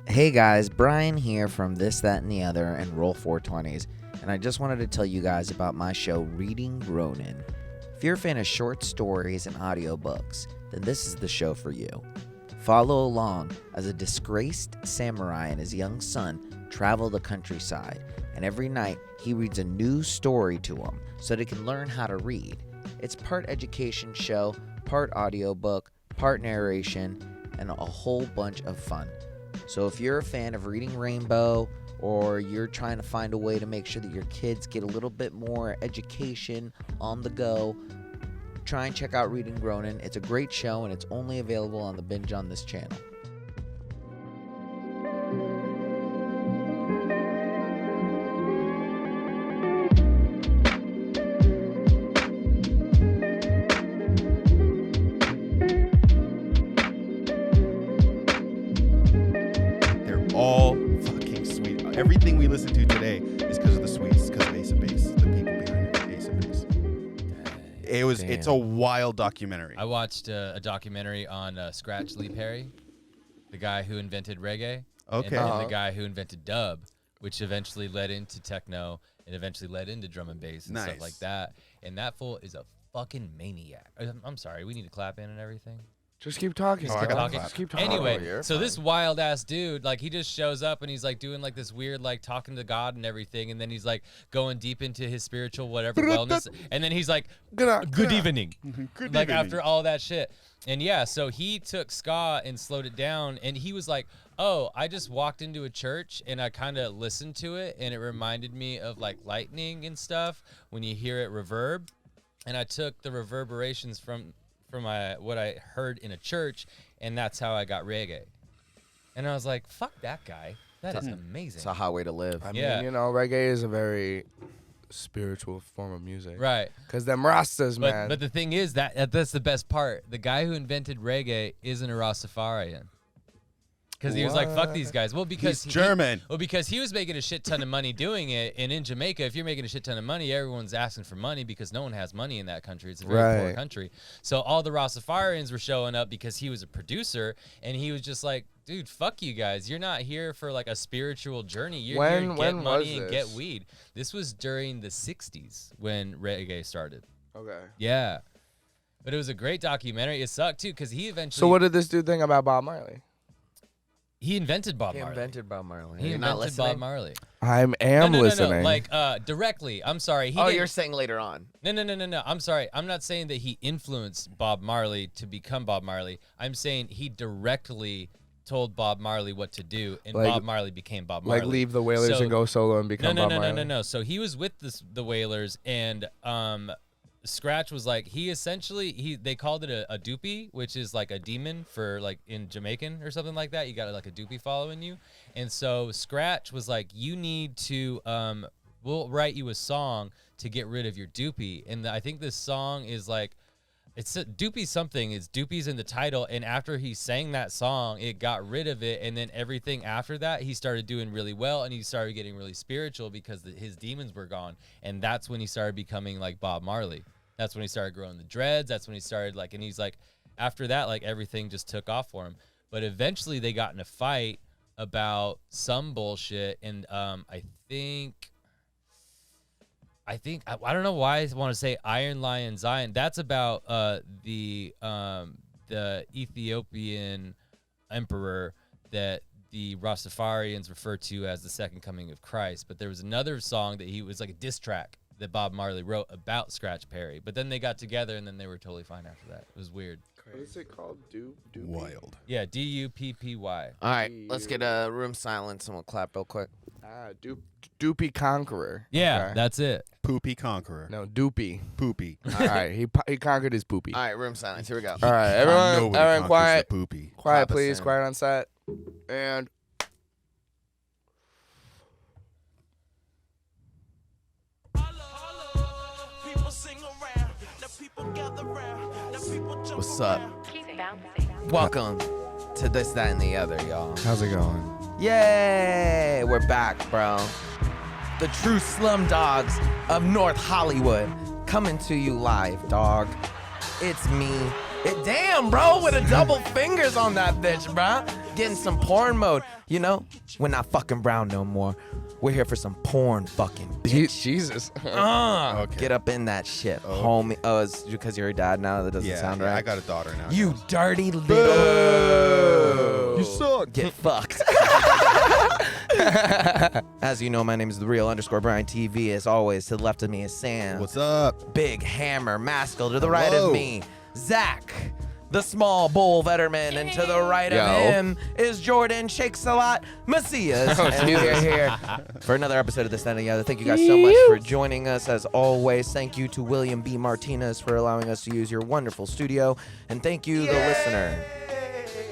Hey guys, Bryan here from This, That, and the Other and Roll 420s, and I just wanted to tell you guys about my show Reading Ronin. If you're a fan of short stories and audiobooks, then this is the show for you. Follow along as a disgraced samurai and his young son travel the countryside, and every night he reads a new story to them so they can learn how to read. It's part education show, part audiobook, part narration, and a whole bunch of fun. So if you're a fan of Reading Rainbow, or you're trying to find a way to make sure that your kids get a little bit more education on the go, try and check out Reading Ronin. It's a great show, and it's only available on the Binge on this channel. All fucking sweet. Everything we listen to today is because of the sweets, because of Ace of Base, the people behind it, Ace of Base. It's a wild documentary. I watched a documentary on Scratch Lee Perry, the guy who invented reggae, Okay. and the guy who invented dub, which eventually led into techno and eventually led into drum and bass and stuff like that. And that fool is a fucking maniac. I'm sorry, we need to clap in and everything. Just keep talking. Just keep talking. Anyway, so fine. this wild ass dude, like, he just shows up and he's like doing like this weird, like, talking to God and everything, and then he's like going deep into his spiritual whatever wellness, and then he's like, good evening, Good like evening. after all that shit. And yeah, so he took ska and slowed it down, and he was like, oh, I just walked into a church and I kind of listened to it, and it reminded me of like lightning and stuff when you hear it reverb, and I took the reverberations from what I heard in a church, and that's how I got reggae. And I was like, fuck that guy. That is amazing. It's a hot way to live. I mean, Yeah. you know, reggae is a very spiritual form of music. Right. Because them Rastas, man. But the thing is, that's the best part. The guy who invented reggae isn't a Rastafarian. Because he was like, fuck these guys. Well, because He's German. Because he was making a shit ton of money doing it. And in Jamaica, if you're making a shit ton of money, everyone's asking for money because no one has money in that country. It's a very poor country. So all the Rastafarians were showing up because he was a producer. And he was just like, dude, fuck you guys. You're not here for like a spiritual journey. You're here to get money and get weed. This was during the 60s when reggae started. Okay. Yeah. But it was a great documentary. It sucked too because he eventually... So what did this dude think about Bob Marley? He invented Bob He Marley. invented Bob Marley. He You're not invented listening? Bob Marley. I am No, listening. like directly. I'm sorry. He Oh, didn't- you're saying later on. No. I'm sorry. I'm not saying that he influenced Bob Marley to become Bob Marley. I'm saying he directly told Bob Marley what to do, and Like- Bob Marley became Bob Marley. Like leave the Wailers So- and go solo and become Bob Marley. No. So he was with the Wailers, and Scratch was like, they called it a doopy, which is like a demon for like in Jamaican or something like that. You got like a doopy following you. And so Scratch was like, you need to, we'll write you a song to get rid of your doopy. And I think this song is like, it's a doopy something. It's doopy's in the title. And after he sang that song, it got rid of it. And then everything after that, he started doing really well. And he started getting really spiritual because his demons were gone. And that's when he started becoming like Bob Marley. That's when he started growing the dreads. That's when he started like, and he's like, after that, like everything just took off for him. But eventually they got in a fight about some bullshit. And I don't know why I want to say Iron Lion Zion. That's about the Ethiopian emperor that the Rastafarians refer to as the second coming of Christ. But there was another song that he was like a diss track that Bob Marley wrote about Scratch Perry. But then they got together and then they were totally fine after that. It was weird. What is it called? Doopy? Wild. Yeah, Duppy. All right, let's get a room silence and we'll clap real quick. Doopy Conqueror. Yeah, Okay. that's it. Poopy Conqueror. No, Doopy. Poopy. All right, he conquered his poopy. All right, room silence. Here we go. All right, everyone conquers quiet. the poopy. Quiet, Clap us please. in. Quiet on set. And What's up? Welcome to This, That, and the Other, y'all. how's it going? Yay! We're back, bro. The true slum dogs of North Hollywood coming to you live, dog. It's me. Damn, bro, with a double fingers on that bitch, bro. get in some porn mode. You know, we're not fucking brown no more. We're here for some porn fucking bitch. Jesus. Okay. Get up in that shit, homie. Oh, it's because you're a dad now? That doesn't sound right. I got a daughter now. You dirty little... You suck. Get fucked. As you know, my name is the real _Bryan TV. As always, to the left of me is Sam. What's up? Big Hammer Maskell. To the right Hello. of me, Zach, the small bull Vederman. And to the right of him is Jordan Shakes a Lot Macias. And we're here for another episode of This, That, and the Other. Thank you guys so much for joining us. As always, thank you to William B. Martinez for allowing us to use your wonderful studio. And thank you, the listener.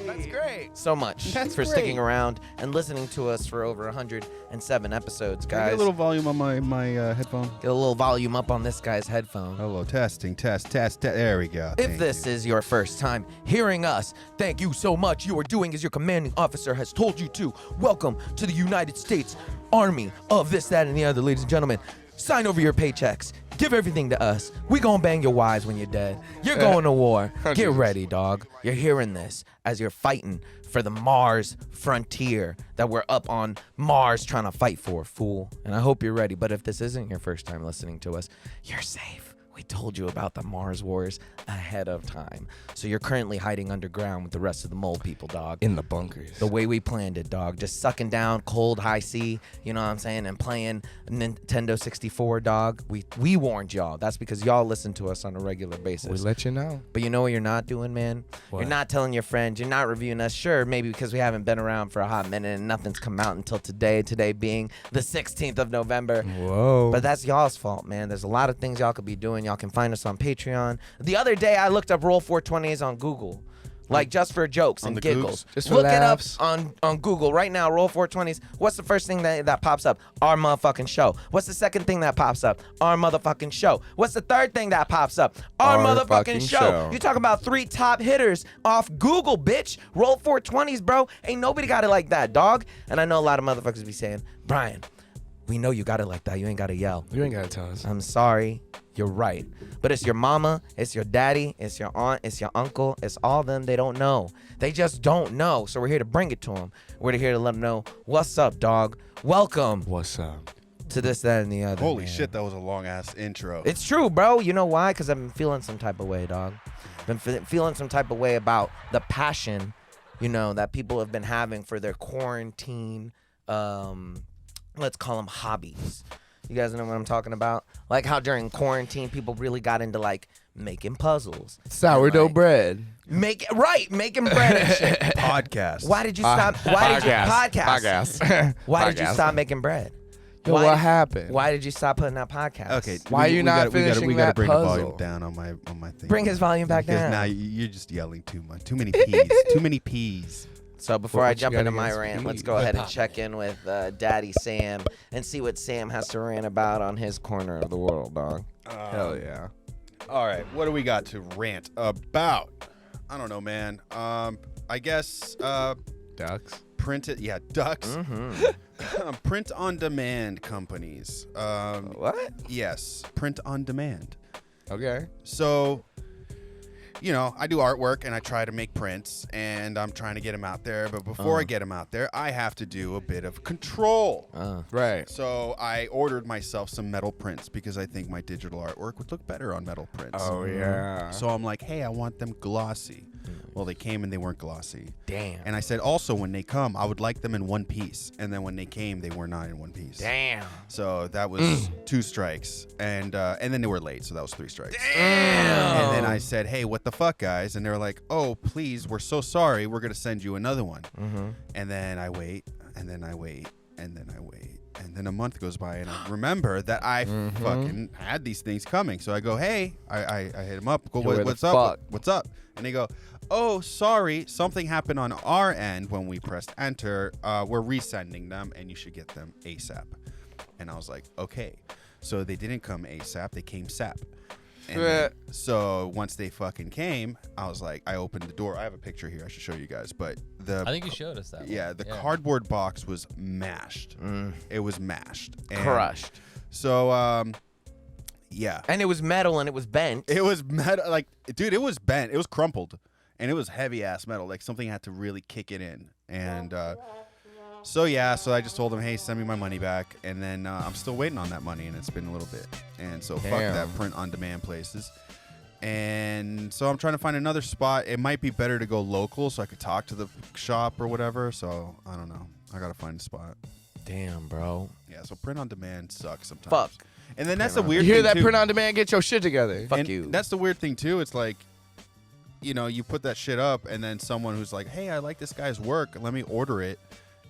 That's great. So much for sticking around and listening to us for over 107 episodes, Can I guys. get a little volume on my headphone? Get a little volume up on this guy's headphone. Hello, testing, test. There we go. If this is your first time hearing us, thank you so much. You are doing as your commanding officer has told you to. Welcome to the United States Army of This, That, and the Other, ladies and gentlemen. Sign over your paychecks. Give everything to us. We gonna bang your wives when you're dead. You're going to war. Get ready, dog. You're hearing this as you're fighting for the Mars frontier that we're up on Mars trying to fight for, fool. And I hope you're ready. But if this isn't your first time listening to us, you're safe. We told you about the Mars Wars ahead of time. So you're currently hiding underground with the rest of the mole people, dog. In the bunkers. The way we planned it, dog. Just sucking down cold high C, you know what I'm saying, and playing Nintendo 64, dog. We warned y'all. That's because y'all listen to us on a regular basis. We let you know. But you know what you're not doing, man? What? You're not telling your friends. You're not reviewing us. Sure, maybe because we haven't been around for a hot minute and nothing's come out until today. Today being the 16th of November. Whoa. But that's y'all's fault, man. There's a lot of things y'all could be doing. Y'all can find us on Patreon. The other day, I looked up Roll 420s on Google. Like, just for jokes On and the giggles. Googs? Just for Look laughs. it up on Google right now, Roll 420s. What's the first thing that pops up? Our motherfucking show. What's the second thing that pops up? Our motherfucking show. What's the third thing that pops up? Our motherfucking fucking show. show. You talking about 3 top hitters off Google, bitch. Roll 420s, bro. Ain't nobody got it like that, dog. And I know a lot of motherfuckers be saying, Bryan, we know you got it like that. You ain't got to yell. You ain't gotta tell us. I'm sorry. You're right. But it's your mama, it's your daddy, it's your aunt, it's your uncle, it's all them. They don't know. They just don't know. So we're here to bring it to them. We're here to let them know, what's up, dog? Welcome What's up? to This, That, and the Other. Holy man. shit, that was a long ass intro. It's true, bro. You know why? Because I've been feeling some type of way, dog. Been feeling some type of way about the passion, you know, that people have been having for their quarantine, let's call them hobbies. You guys know what I'm talking about? Like how during quarantine, people really got into like making puzzles. Sourdough Like, bread. making bread and shit. Podcast. Why did you stop? Why did you podcast? Why did you stop making bread? Yo, Why what did- happened? Why did you stop putting out podcasts? Okay. Why are you not finishing we gotta that bring the puzzle? volume down on my thing. Bring his volume back Because down. now you're just yelling too much. Too many P's. Too many P's. So before What I you jump got into my against rant, let's me? go ahead and check in with Daddy Sam and see what Sam has to rant about on his corner of the world, dog. Hell yeah. All right. What do we got to rant about? I don't know, man. I guess Ducks. printed. Yeah, ducks. Mm-hmm. Print on demand companies. What? Yes, print on demand. Okay. So, you know, I do artwork and I try to make prints and I'm trying to get them out there. But before I get them out there, I have to do a bit of control. Right. So I ordered myself some metal prints because I think my digital artwork would look better on metal prints. Oh yeah. So I'm like, hey, I want them glossy. Well, they came and they weren't glossy. Damn. And I said also when they come, I would like them in one piece. And then when they came, they were not in one piece. Damn. So that was 2 strikes. And then they were late, so that was 3 strikes. Damn. And then I said, hey, what the fuck, guys? And they were like, oh, please, we're so sorry. We're going to send you another one. Mm-hmm. And then I wait, and then I wait, and then I wait. And then a month goes by, and I remember that I fucking had these things coming. So I go, hey, I hit him up. Go, Yo, where the what's up? fuck? What's up? And they go, oh, sorry. Something happened on our end when we pressed enter. We're resending them, and you should get them ASAP. And I was like, okay. So they didn't come ASAP. They came SAP. And then, so once they fucking came, I was like, I opened the door. I have a picture here. I should show you guys. But I think you showed us that one. yeah, the cardboard box was mashed. It was mashed. And Crushed. So, yeah. And it was metal and it was bent. It was metal. Like, dude, it was bent. It was crumpled. and it was heavy ass metal. Like something had to really kick it in. And so I just told him, hey, send me my money back. And then I'm still waiting on that money, and it's been a little bit. And so fuck that print on demand places. And so I'm trying to find another spot. It might be better to go local so I could talk to the shop or whatever. So I don't know. I gotta find a spot. Damn, bro. Yeah, so print on demand sucks sometimes. Fuck. And then that's the weird You thing hear that? too. Print on demand. Get your shit together. Fuck And you. That's the weird thing too. It's like, you know, you put that shit up, and then someone who's like, hey, I like this guy's work. Let me order it.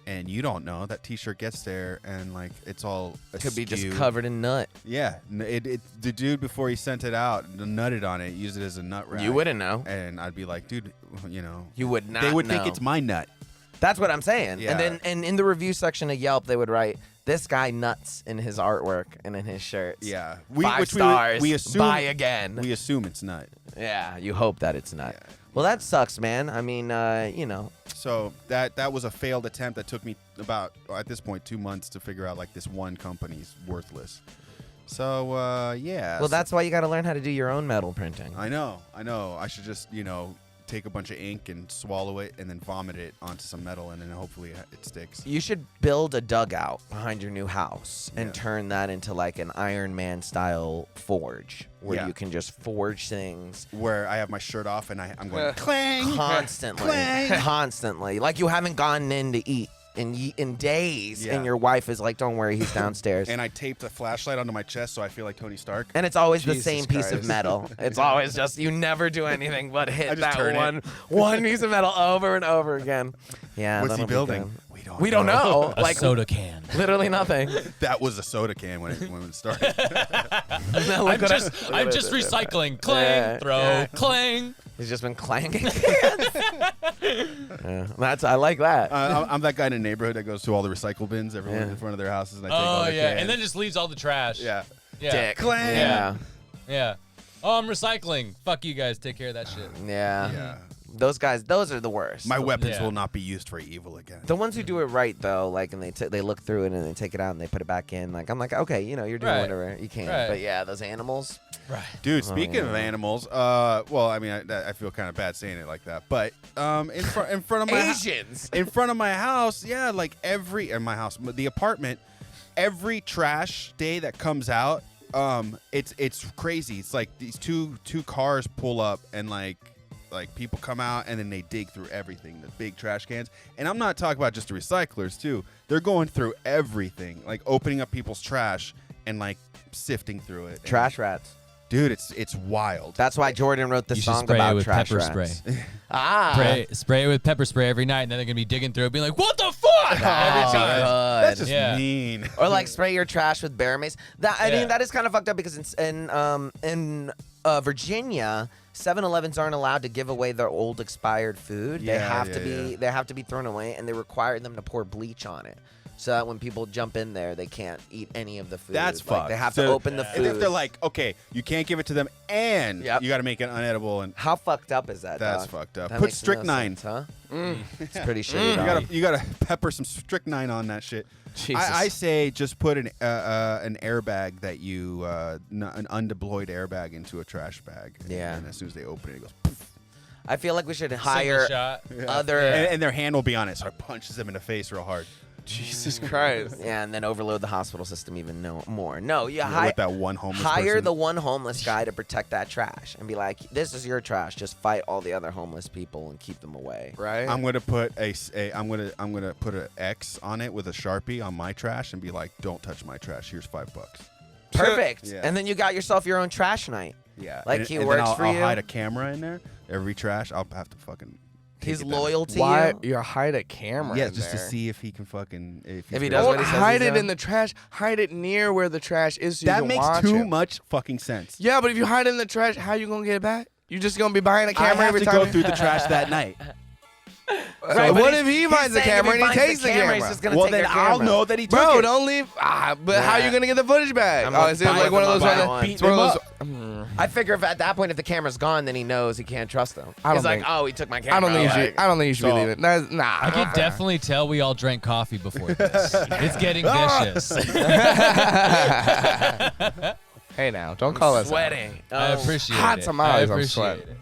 And you don't know that T-shirt gets there, and like it's all Could be just askew. covered in nut. Yeah, the dude before he sent it out nutted on it, used it as a nut rack. You wouldn't know. And I'd be like, dude, you know, You would not. they would know. think it's my nut. That's what I'm saying. Yeah. And in the review section of Yelp, they would write, "This guy nuts" in his artwork and in his shirts. Yeah, 5 stars. We assume Buy again. We assume it's nut. Yeah, you hope that it's not. Yeah. Well, that sucks, man. I mean, you know. So that was a failed attempt that took me about, at this point, 2 months to figure out like this one company's worthless. So yeah. Well, that's why you got to learn how to do your own metal printing. I know. I should just take a bunch of ink and swallow it and then vomit it onto some metal, and then hopefully it sticks. You should build a dugout behind your new house and Yeah. turn that into like an Iron Man style forge where Yeah. you can just forge things Where I have my shirt off and I'm going clang. constantly. Clang. Constantly. Like you haven't gone in to eat in days, Yeah. and your wife is like, "Don't worry, he's downstairs." And I taped a flashlight onto my chest so I feel like Tony Stark. And it's always the Jesus same piece of Christ. metal. It's always just, you never do anything but I hit just that turn it. one piece of metal over and over again. Yeah, What's he that'll be building? good. We don't know. A Like soda can. literally nothing. That was a soda can when it started. I'm just recycling. Clang, Yeah, throw, yeah. clang. He's just been clanging cans. I like that. I'm that guy in the neighborhood that goes to all the recycle bins, everyone Yeah. in front of their houses, and I take all Oh their yeah, cans. and then just leaves all the trash. yeah. Yeah. Dick. Clang. Yeah. Yeah. Oh, I'm recycling. Fuck you guys. Take care of that shit. Yeah. Yeah. Those guys, those are the worst. My weapons Yeah. will not be used for evil again. The ones who do it right though, like, and they look through it and they take it out and they put it back in. Like, I'm like, okay, you're doing Right. whatever you can. Right. But yeah, those animals. Right. Dude, speaking yeah. of animals, well, I mean, I feel kind of bad saying it like that, but in front of my Asians. in front of my house, yeah, like the apartment, every trash day that comes out, it's crazy. It's like these two cars pull up and like people come out and then they dig through everything, the big trash cans. And I'm not talking about just the recyclers too. They're going through everything, like opening up people's trash and like sifting through it. Trash rats. Dude, it's wild. That's why Jordan wrote this You should song spray it about with trash pepper rats. spray. Spray it with pepper spray every night, and then they're gonna be digging through it, being like, "What the fuck?" Every time. That's just Yeah. mean. Or like spray your trash with bear mace. I Yeah. mean, that is kind of fucked up because in Virginia, 7-Elevens aren't allowed to give away their old expired food. They have to be thrown away, and they require them to pour bleach on it. So that when people jump in there, they can't eat any of the food. That's like, fucked. They have So- to open the And if food. they're like, okay, you can't give it to them, and Yep. you got to make it unedible, and How fucked up is that? that's dog? fucked up. That Put makes no strychnine. sense, huh? It's pretty shitty. dog. You gotta pepper some strychnine on that shit. Jesus. I say just put an airbag that you an undeployed airbag into a trash bag. Yeah. And as soon as they open it, it goes. Poof. I feel like we should Single hire shot. other. And their hand will be on it, so it punches them in the face real hard. Jesus Christ. Yeah, and then overload the hospital system even more. No, you With that one homeless hire person. the one homeless guy to protect that trash and be like, "This is your trash. Just fight all the other homeless people and keep them away." Right? I'm gonna put I'm gonna put an X on it with a Sharpie on my trash and be like, "Don't touch my trash. Here's $5." Perfect. Yeah. And then you got yourself your own trash night. Yeah. Like and, he and works then I'll, for I'll you. hide a camera in there. Every trash, I'll have to fucking. take He's it down. loyal to Why you. you hide a camera? Yeah, in just to there? see if he can fucking. If he he's does really- what he says hide he's it done. in the trash. Hide it near where the trash is. So you That can makes watch too it. much fucking sense. Yeah, but if you hide it in the trash, how you gonna get it back? You just gonna be buying a I camera have every to time. go through the trash that night. Right, but what he's- if he he's finds the saying if camera and he finds takes the camera? he's just gonna Well, take then your I'll camera. know that he took Bro, it. don't leave. But how Yeah. you gonna get the footage back? I'm Oh, gonna is it buy like one of them those up. ones? Beat It's one of them those. I figure if at that point if the camera's gone, then he knows he can't trust him. I don't He's like, think- "Oh, he took my camera." I don't think you Like, should. I don't think you should be So- leaving. That's, nah. I could definitely tell we all drank coffee before this. It's getting vicious. Hey now, don't call us out. sweating. I Oh. appreciate Hot it. tamales, I I'm appreciate sweating. it.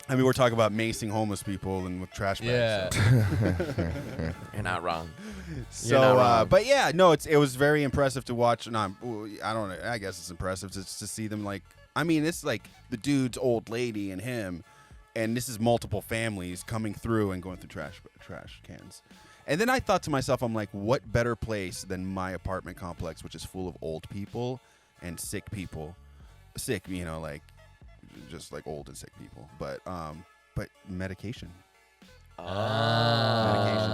I mean, we're talking about macing homeless people and with trash bags. Yeah. So. You're not wrong. So, not wrong. but yeah, no, it was very impressive to watch. And I don't know. I guess it's impressive to see them like. I mean, it's like the dude's old lady and him, and this is multiple families coming through and going through trash cans. And then I thought to myself, I'm like, what better place than my apartment complex, which is full of old people and sick people, like just like old and sick people, but medication. Medication.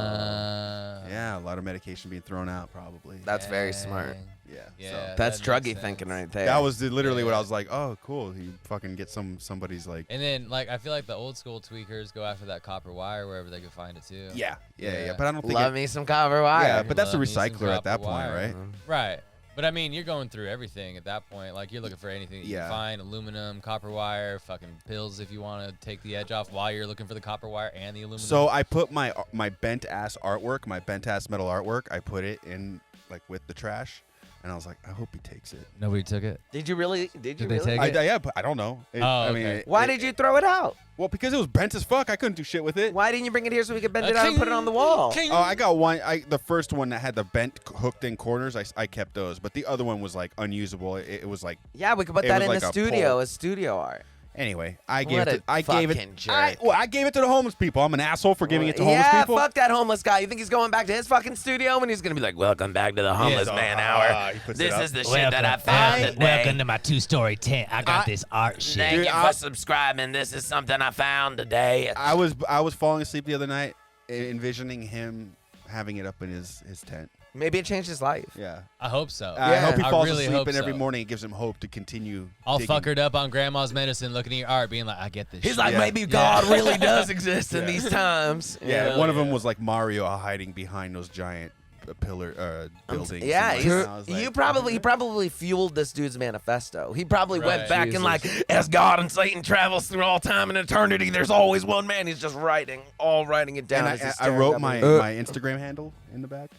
Yeah, a lot of medication being thrown out, probably. That's very smart. Yeah. Yeah, So That's that druggy makes thinking sense. right there. that was literally what Yeah. I was like, oh, cool. He fucking get somebody's like. And then, like, I feel like the old school tweakers go after that copper wire wherever they can find it too. Yeah. Yeah. But I don't think. Love me some copper wire. Yeah, but that's a Love me some recycler at that copper point, wire. right? Right. But I mean, you're going through everything at that point. Like, you're looking for anything that you Yeah. can find: aluminum, copper wire, fucking pills if you want to take the edge off while you're looking for the copper wire and the aluminum. So I put my bent ass artwork, my bent ass metal artwork. I put it in like with the trash, and I was like, I hope he takes it. Nobody took it. Did you really? Did they take it? Yeah, but I don't know. I mean, okay. Why did you throw it out? Well, because it was bent as fuck. I couldn't do shit with it. Why didn't you bring it here so we could bend it out and put it on the wall? Oh, I got one. The first one that had the bent hooked in corners. I kept those, but the other one was like unusable. It was like. Yeah, we could put It that was in like the a studio pole. as studio art. Anyway, I What a gave it. fucking jerk. I gave it to the homeless people. I'm an asshole for giving it to homeless yeah, people. fuck that homeless guy. You think he's going back to his fucking studio and he's gonna be like, "Welcome back to the homeless man hour. he puts This it up. is the shit that I found today. Welcome to my 2-story tent. I got this art shit. Thank Dude, you I- for subscribing. This is something I found today." I was falling asleep the other night, envisioning him having it up in his tent. Maybe it changed his life. Yeah. I hope so. I hope he I falls really asleep, hope and every so. morning it gives him hope to continue. All digging. fuckered up on grandma's medicine, looking at your art, being like, I get this He's shit. like, Yeah. maybe God really does exist in these times. Yeah, Hell one of them yeah. was like Mario hiding behind those giant buildings. Yeah, and, he I was like, probably fueled this dude's manifesto. He probably went Right. back and like, as God and Satan travels through all time and eternity, there's always one man. He's just writing it down. And as he's I staring wrote up my at it. my Instagram handle in the back,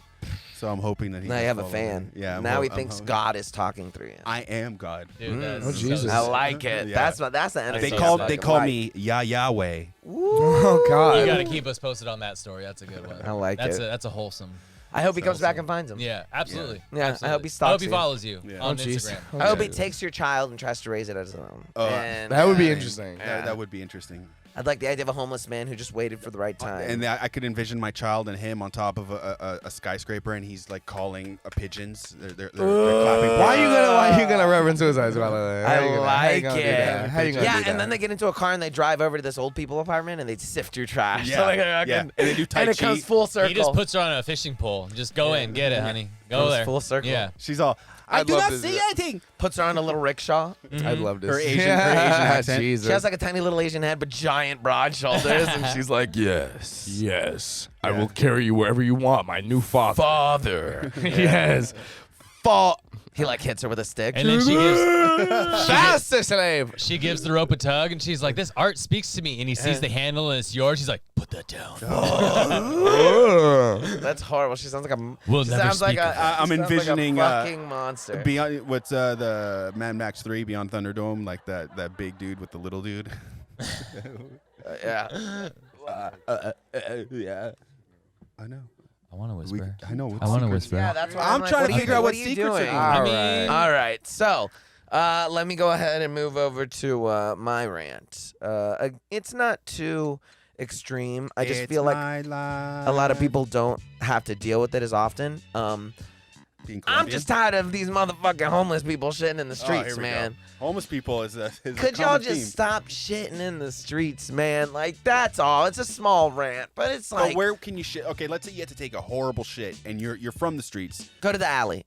so I'm hoping that he. Now can you have a follow fan. me. Yeah. Now he I'm thinks hoping- God is talking through you. I am God. Dude, that's Oh, so Jesus. I sick. like it. Yeah. That's the energy. They so call sick. they call me Yahweh. Oh God. You got to keep us posted on that story. That's a good one. I like that's it. That's a wholesome. I hope he comes back awesome. and finds him. Yeah, absolutely. Yeah, I Absolutely. hope he I stalks hope he you. follows you Yeah. on Oh, jeez. Instagram. I hope he takes your child and tries to raise it as his own. And, That would be interesting. Yeah. That would be interesting. I'd like the idea of a homeless man who just waited for the right time. And I could envision my child and him on top of a skyscraper, and he's like calling pigeons. They're clapping. Why are you gonna reverence suicide? How I you gonna, like how you gonna do it. that? How you gonna Yeah, do that? and then they get into a car and they drive over to this old people apartment and they sift through trash. Yeah, So like, yeah. And they do Tai and it Chi. comes full circle. He just puts her on a fishing pole. Just go in, get it, honey. Go Comes there. full circle. Yeah. She's all. I I'd do love not to see do that. anything. Puts her on a little rickshaw. I'd love this. Her Asian accent. Jesus. She has like a tiny little Asian head but giant broad shoulders, and she's like, yes, I will carry you wherever you want, my new father. "Father." Yes. He like hits her with a stick. And then Faster, slave. she gives the rope a tug, and she's like, "This art speaks to me." And he sees the handle, and it's yours. She's like, "Put that down." That's horrible. She sounds like a. We'll she never sounds like speak of a. it. I'm she sounds envisioning, like a fucking monster. Beyond what's the Mad Max 3 Beyond Thunderdome, like that big dude with the little dude. Yeah. Yeah. I know. I want to whisper. I know. I want to whisper. Yeah, that's what I'm like, trying what to are you- figure out what are you secrets doing? are in I there. mean, All right, so let me go ahead and move over to my rant. It's not too extreme. I just feel like a lot of people don't have to deal with it as often. I'm just tired of these motherfucking homeless people shitting in the streets, man. Homeless people is a Could y'all common just theme. stop shitting in the streets, man? Like, that's all. It's a small rant, but it's like, But where can you shit? Okay, let's say you had to take a horrible shit, and you're from the streets. go to the alley.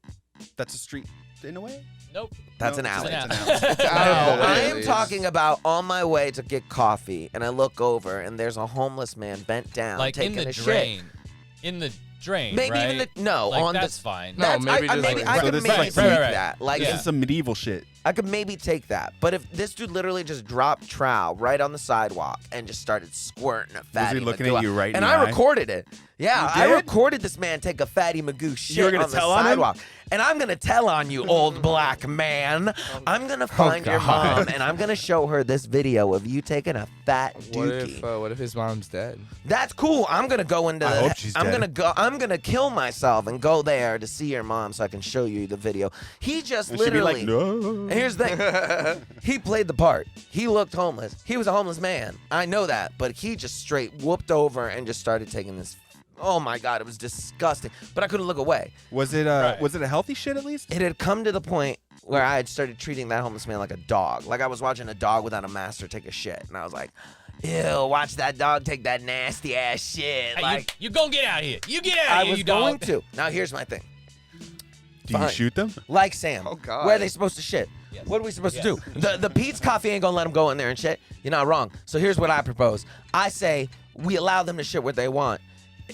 That's a street in a way. Nope. That's No, an alley. It's an It's an alley. No, Oh, I it am is. talking about on my way to get coffee, and I look over, and there's a homeless man bent down, Like in taking the a shit. drain. In the drain. Maybe right? even no Like, on that's the. fine. No, That's, maybe I, just maybe like- I So could this is maybe like see right. that. Like, Yeah. This is some medieval shit. I could maybe take that. But if this dude literally just dropped trow right on the sidewalk and just started squirting a fatty looking Magoo at you right in and the I eye? recorded it. Yeah, You I did? recorded this man take a fatty Magoo shit gonna on the tell on him? sidewalk. And I'm going to tell on you, old black man. I'm going to find your mom and I'm going to show her this video of you taking a fat dookie. What if his mom's dead? That's cool. I'm going to go into I hope she's I'm dead. going to kill myself and go there to see your mom so I can show you the video. He just And she'd be literally like, no. And here's the thing. He played the part. He looked homeless. He was a homeless man. I know that. But he just straight whooped over and just started taking this. Oh my God, it was disgusting. But I couldn't look away. Was it a healthy shit at least? It had come to the point where I had started treating that homeless man like a dog. Like I was watching a dog without a master take a shit. And I was like, ew, watch that dog take that nasty ass shit. Hey, Like you gonna get out of here. You get out I of here, was you going dog. to. Now here's my thing. Do you Fine. shoot them? Like Sam. Oh, God. Where are they supposed to shit? Yes. What are we supposed Yes. to do? The Pete's Coffee ain't gonna let them go in there and shit. You're not wrong. So here's what I propose. I say we allow them to shit what they want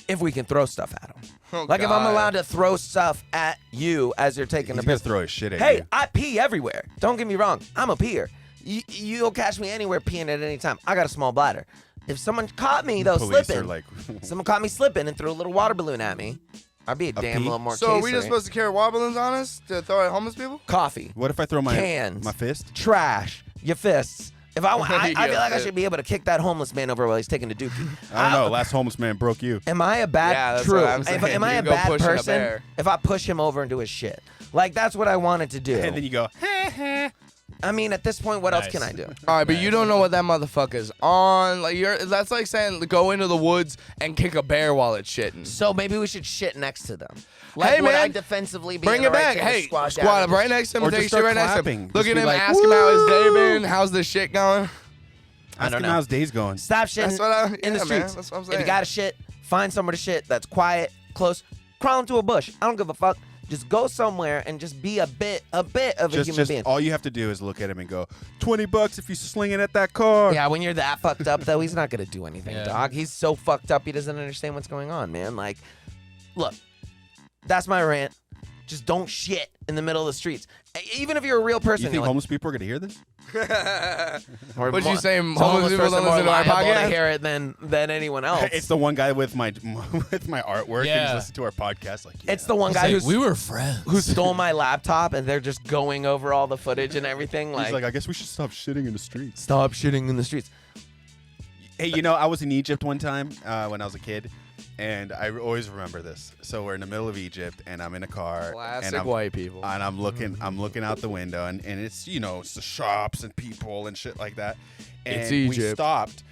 if we can throw stuff at them. Oh, Like if I'm God. allowed to throw stuff at you as you're taking He's a gonna piss. throw his shit at Hey, you. I pee everywhere. Don't get me wrong. I'm a peer. You'll catch me anywhere peeing at any time. I got a small bladder. If someone caught me though Police slipping, are like, someone caught me slipping and threw a little water balloon at me, I'd be a damn pee? little more So are we casery. just supposed to carry water balloons on us to throw at homeless people? Coffee, what if I throw my Cans. fist? trash, your fists. If I feel like I Yeah. should be able to kick that homeless man over while he's taking a dookie. I don't know. Last homeless man broke you. Am I a bad? Yeah, that's true. what I'm saying. Am I You a go bad pushing a person bear. if I push him over and do his shit? Like that's what I wanted to do. And then you go, I mean, at this point, what else Nice. can I do? All right, but you don't know what that motherfucker's on. Like that's like saying go into the woods and kick a bear while it's shitting. So maybe we should shit next to them. Like, Hey, would I man, defensively be Bring in it the right back. thing to Hey, squat down squat and up right just- next to him Or and take just shit start right next to him. clapping. Look Just at be him, like, ask him how his day "Woo!" been. How's the shit going? I ask don't him know. how's days going. Stop shitting That's what I- in the yeah, man, streets. that's what I'm If you saying. got to shit, find somewhere to shit that's quiet, close. Crawl into a bush. I don't give a fuck. Just go somewhere and just be a bit of a human being. All you have to do is look at him and go, $20 if you sling it at that car. Yeah, when you're that fucked up, though, he's not going to do anything, Yeah. dog. He's so fucked up, he doesn't understand what's going on, man. Like, look, that's my rant. Just don't shit in the middle of the streets. Even if you're a real person. You think you're like, homeless people are gonna hear this? or What'd you more- say, so homeless people person don't more listen to our liable podcast? to hear it than anyone else. It's the one guy with my with my artwork. Yeah. And he's listening to our podcast. Like, yeah. It's the one It's guy like, who's we were friends. who stole my laptop and they're just going over all the footage and everything. He's like, I guess we should stop shitting in the streets. stop shitting in the streets. Hey, you know, I was in Egypt one time when I was a kid, and I always remember this. So we're in the middle of Egypt, and I'm in a car, and Classic I'm, white people. and I'm looking out the window, and it's it's the shops and people and shit like that. And It's we Egypt. stopped,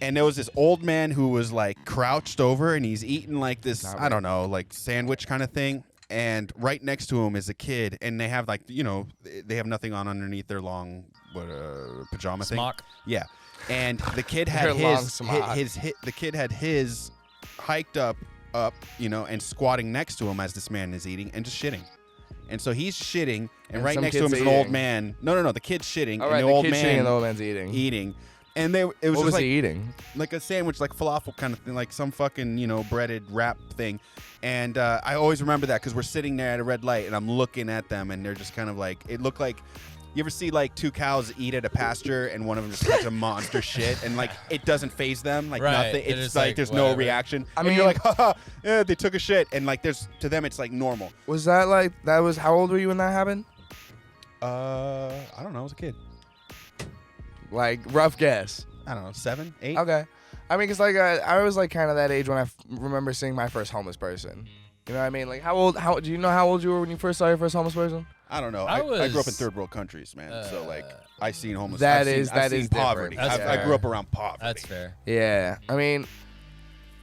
and there was this old man who was like crouched over, and he's eating like this Not I don't know, like sandwich kind of thing. And right next to him is a kid, and they have like they have nothing on underneath their long pajama thing. Smock. Yeah, and the kid had Their long his smock. the kid had his hiked up, and squatting next to him as this man is eating and just shitting. And so he's shitting, and And right some next to him kid's is an old eating. man. No, the kid's shitting, All and right, the old kid's shitting man and the old man's eating. eating. And it was What just was like he eating? like a sandwich, like falafel kind of thing, like some fucking breaded wrap thing. And I always remember that because we're sitting there at a red light, and I'm looking at them, and they're just kind of like, it looked like, you ever see like two cows eat at a pasture, and one of them just takes a monster shit, and like it doesn't phase them, like Right. nothing. They're It's just like like, there's no whatever. reaction. I And you're mean- like, haha, yeah, they took a shit, and like to them it's like normal. Was that how old were you when that happened? I don't know. I was a kid. Like rough guess. I don't know, 7, 8. Okay. I mean, cause like I was like kind of that age when I remember seeing my first homeless person. You know what I mean? Like how old? Do you know how old you were when you first saw your first homeless person? I don't know. I I grew up in was- third world countries, man. So like I seen homeless. That I've is- seen, that I've seen is poverty. different. That's I fair. grew up around poverty. That's fair. Yeah. I mean,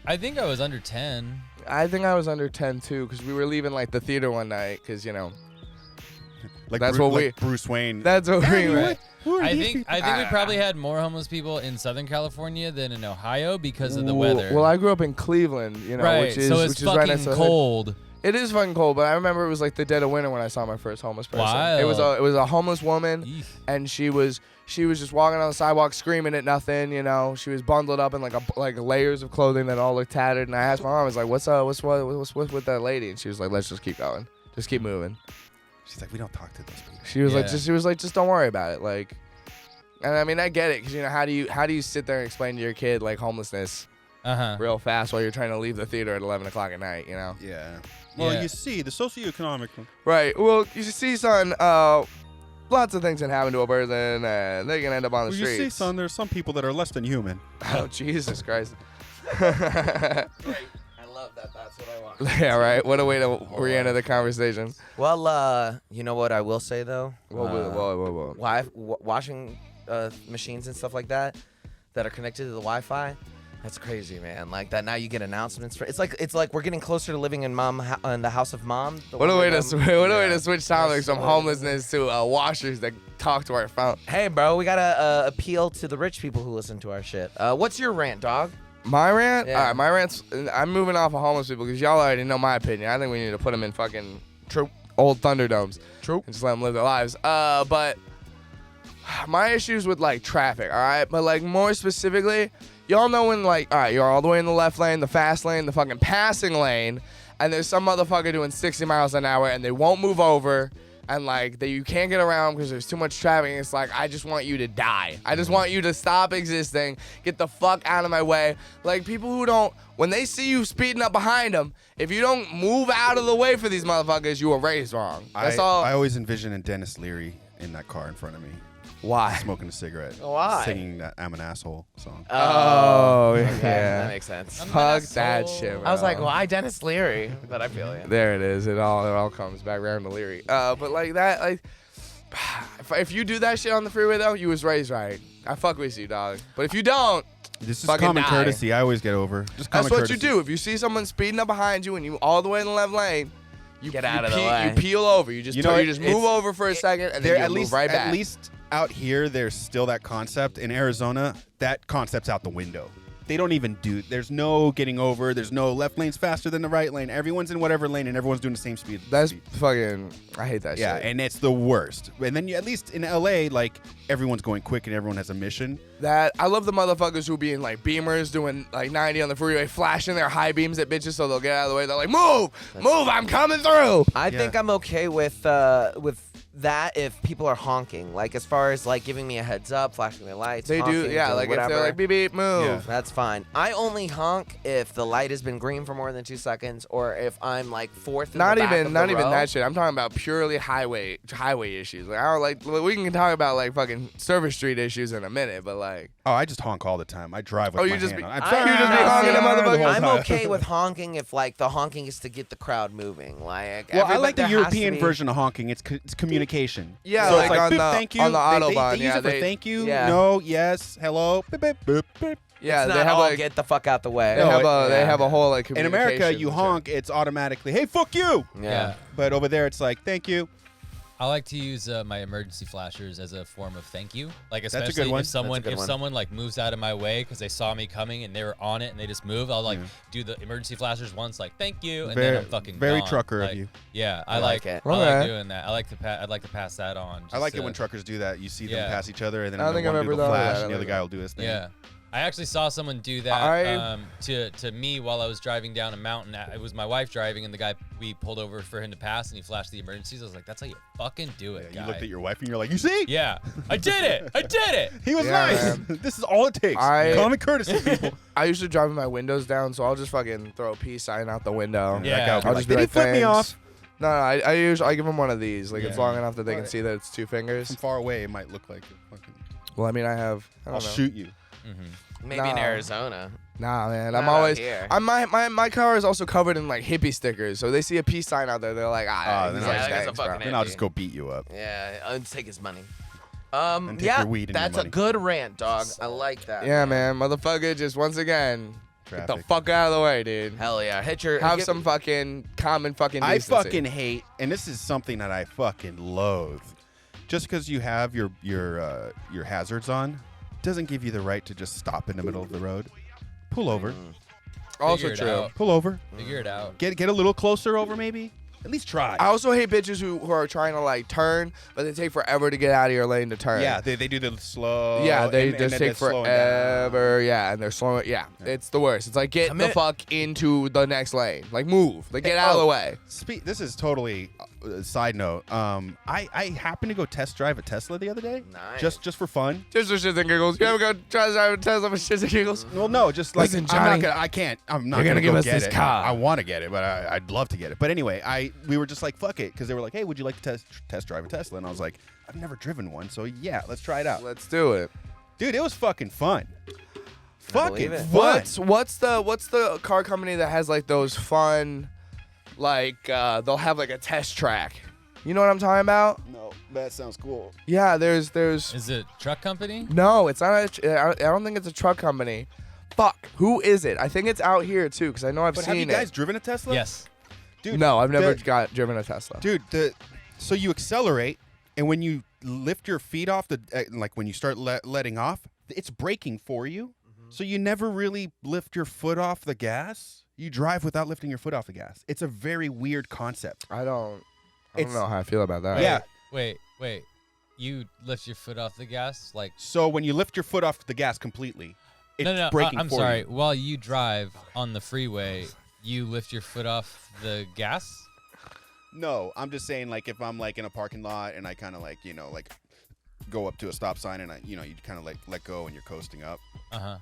I think I was under 10. I think I was under 10 too, cause we were leaving like the theater one night, cause Like That's Bru- what we- like Bruce Wayne. that's what we were. Right. Who are I these think people? we probably had more homeless people in Southern California than in Ohio because of the Ooh, weather. Well, I grew up in Cleveland, right. which is so it's which is right fucking next to the hood. cold. It is fucking cold, but I remember it was like the dead of winter when I saw my first homeless person. It was Wild. a homeless woman, Eesh. and she was just walking on the sidewalk screaming at nothing. She was bundled up in like layers of clothing that all looked tattered. And I asked my mom, I was like, what's with that lady? And she was like, let's just keep going, just keep moving. She's like, we don't talk to those people. She was like, just don't worry about it. Like, and I mean, I get it, because you know, how do you sit there and explain to your kid like homelessness real fast while you're trying to leave the theater at 11 o'clock at night? You know? Yeah. Well, Yeah. you see, the socioeconomic. Right. Well, you see, son. Lots of things can happen to a person, and they can end up on the You streets. see, son, there's some people that are less than human. Oh, Jesus Christ. I love that. That's what I want. Yeah, right. What a way to re-enter the conversation. Well, you know what I will say though. Whoa. Washing machines and stuff like that are connected to the Wi-Fi. That's crazy, man. Like that. Now you get announcements. It's like we're getting closer to living in the house of mom. What a way to switch topics from homelessness to washers that talk to our phone. Hey, bro, we gotta appeal to the rich people who listen to our shit. What's your rant, dog? My rant? Yeah. All right, my rant's... I'm moving off of homeless people because y'all already know my opinion. I think we need to put them in fucking old Thunderdomes. True. And just let them live their lives. But my issues with, like, traffic, all right? But, like, more specifically, y'all know when, like, all right, you're all the way in the left lane, the fast lane, the fucking passing lane, and there's some motherfucker doing 60 miles an hour, and they won't move over, and, like, you can't get around because there's too much traffic. And it's like, I just want you to die. I just want you to stop existing. Get the fuck out of my way. Like, people who don't, when they see you speeding up behind them, if you don't move out of the way for these motherfuckers, you were raised wrong. That's all. I always envision a Dennis Leary in that car in front of me. Why? Smoking a cigarette. Why? Singing that I'm an Asshole song. Oh, yeah. That makes sense. Fuck that shit, bro. I was like, why Dennis Leary? But I feel you. There it is. It all comes back around to Leary. But like that, like, if you do that shit on the freeway though, you was raised right. I fuck with you, dog. But if you don't, This is fucking common die. courtesy. I always get over. Just common that's what courtesy. you do. If you see someone speeding up behind you and you all the way in the left lane, you Get out of the way. You peel over. You just know, you just move over for a second and then you move right back. At least out here, there's still that concept. In Arizona, that concept's out the window. They don't even there's no getting over. There's no left lane's faster than the right lane. Everyone's in whatever lane and everyone's doing the same speed. That's fucking, I hate that yeah, shit. and it's the worst. And then at least in LA, like, everyone's going quick and everyone has a mission. I love the motherfuckers who be in like Beamers doing like 90 on the freeway, flashing their high beams at bitches so they'll get out of the way. They're like, move, I'm coming through. I think I'm okay with that if people are honking. Like as far as like giving me a heads up, flashing their lights. They honking, do, yeah. doing Like whatever. if they're like beep beep, move. Yeah. That's fine. I only honk if the light has been green for more than 2 seconds, or if I'm like fourth. In Not the back even of the row. that shit. I'm talking about purely highway issues. Like I don't like. We can talk about like fucking Service Street issues in a minute, but like. Oh, I just honk all the time. I drive with my you just hand be- on. I'm I- sorry. you just be honking at motherfuckers? The whole I'm time. okay with honking if like the honking is to get the crowd moving. Like Well, I like the there has to European be- version of honking. It's communication. Yeah, so like it's on beep, the- thank you. on the They Autobahn, use yeah, it for they- thank you. yeah. No, yes, hello. Beep, beep, beep, beep. Yeah, it's they not have all like get the fuck out the way. they have a whole like. In America, communication you shit. honk, it's automatically, hey, fuck you. Yeah. But over there, it's like, thank you. I like to use my emergency flashers as a form of thank you. Like a good especially one. if someone That's a good one. someone like moves out of my way because they saw me coming and they were on it and they just moved. I'll like do the emergency flashers once, like thank you, and then I'm fucking very gone. trucker of Like, you. Yeah, I like it. I like Okay. doing that. I'd like to pass that on. I like just it when to- truckers do that. You see them Yeah. pass each other, and then I don't the think I've one do ever the done flash, that. and the I other like guy will do his thing. Yeah. I actually saw someone do that to me while I was driving down a mountain. It was my wife driving, and the guy, we pulled over for him to pass, and he flashed the emergencies. I was like, that's how you fucking do it, Yeah, guy. you looked at your wife, and you're like, you see? Yeah, I did it. I did it. He was Yeah, nice. man. This is all it takes. Common courtesy, people. I usually drive with my windows down, so I'll just fucking throw a peace sign out the window. Yeah. That guy will be I'll like, just be did he like, flip me "Thanks." off? No, I give them one of these. Like it's Yeah. long enough that they can see that it's two fingers. From far away, it might look like it fucking. Well, I mean, I don't I'll know. shoot you. Maybe in No. Arizona. Nah, man. Not I'm out always. here. My car is also covered in like hippie stickers, so they see a peace sign out there, they're like, then he's I'll like, just- thanks, that's a bro. fucking Then I'll just go beat you up. Yeah, I'll take his money. And take Yeah, your weed and your that's a money. good rant, dog. I like that. Yeah, man. Motherfucker, just once again, get the Traffic. fuck out of the way, dude. Hell yeah, hit your. Have get- some fucking common fucking I decency. fucking hate, and this is something that I fucking loathe. Just because you have your hazards on, doesn't give you the right to just stop in the middle of the road. Pull over. Also Figure it true. out. Pull over. Figure it out. Get a little closer over, maybe. At least try. I also hate bitches who are trying to like turn, but they take forever to get out of your lane to turn. Yeah, they do the slow. Yeah, they and just then take they're slowing down. forever. Yeah, and they're slowing. Yeah, it's the worst. It's like get the fuck into the next lane. Like move. Like get out of the way. This is totally side note. I happened to go test drive a Tesla the other day. Nice. Just for fun. Just for shits and giggles. You ever go try to drive a Tesla for shits and giggles? Well, no, just like Listen, I'm not Johnny, gonna. I can't. I'm not you're gonna gonna give go us get this it. car. I want to get it, but I'd love to get it. But anyway, we were just like, fuck it, because they were like, hey, would you like to test drive a Tesla? And I was like, I've never driven one, so yeah, let's try it out. Let's do it. Dude, it was fucking fun. Fucking believe it. fun. What's the car company that has like those fun, like they'll have like a test track? You know what I'm talking about? No, that sounds cool. Yeah, there's. Is it truck company? No, it's not. I don't think it's a truck company. Fuck, who is it? I think it's out here too, because I know I've But seen have you guys driven a Tesla? Yes. Dude. No, I've never the- driven a Tesla. Dude, so you accelerate, and when you lift your feet off like when you start letting off, it's braking for you. So you never really lift your foot off the gas. You drive without lifting your foot off the gas. It's a very weird concept. I don't It's- know how I feel about that. Yeah. Wait. You lift your foot off the gas? Like. So when you lift your foot off the gas completely, it's No. braking I'm for sorry. you. While you drive on the freeway, you lift your foot off the gas? No, I'm just saying, like, if I'm like in a parking lot and I kind of like, like go up to a stop sign and you kind of like let go and you're coasting up. Uh-huh.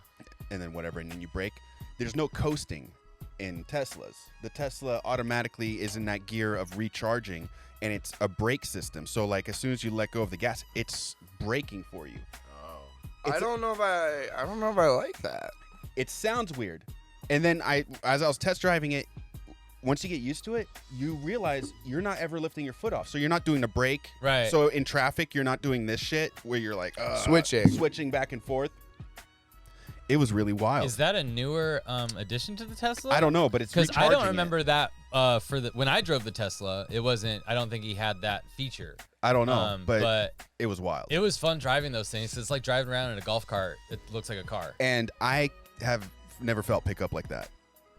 And then whatever, and then you brake. There's no coasting in Teslas. The Tesla automatically is in that gear of recharging, and it's a brake system. So like as soon as you let go of the gas, it's braking for you. I don't know if I like that. It sounds weird. And then as I was test driving it, once you get used to it, you realize you're not ever lifting your foot off. So you're not doing the brake. Right. So in traffic, you're not doing this shit where you're like switching back and forth. It was really wild. Is that a newer addition to the Tesla? I don't know, but it's because I don't recharging remember that when I drove the Tesla. It wasn't. I don't think he had that feature. I don't know, but it was wild. it was fun driving those things. It's like driving around in a golf cart. It looks like a car. And I have never felt pickup like that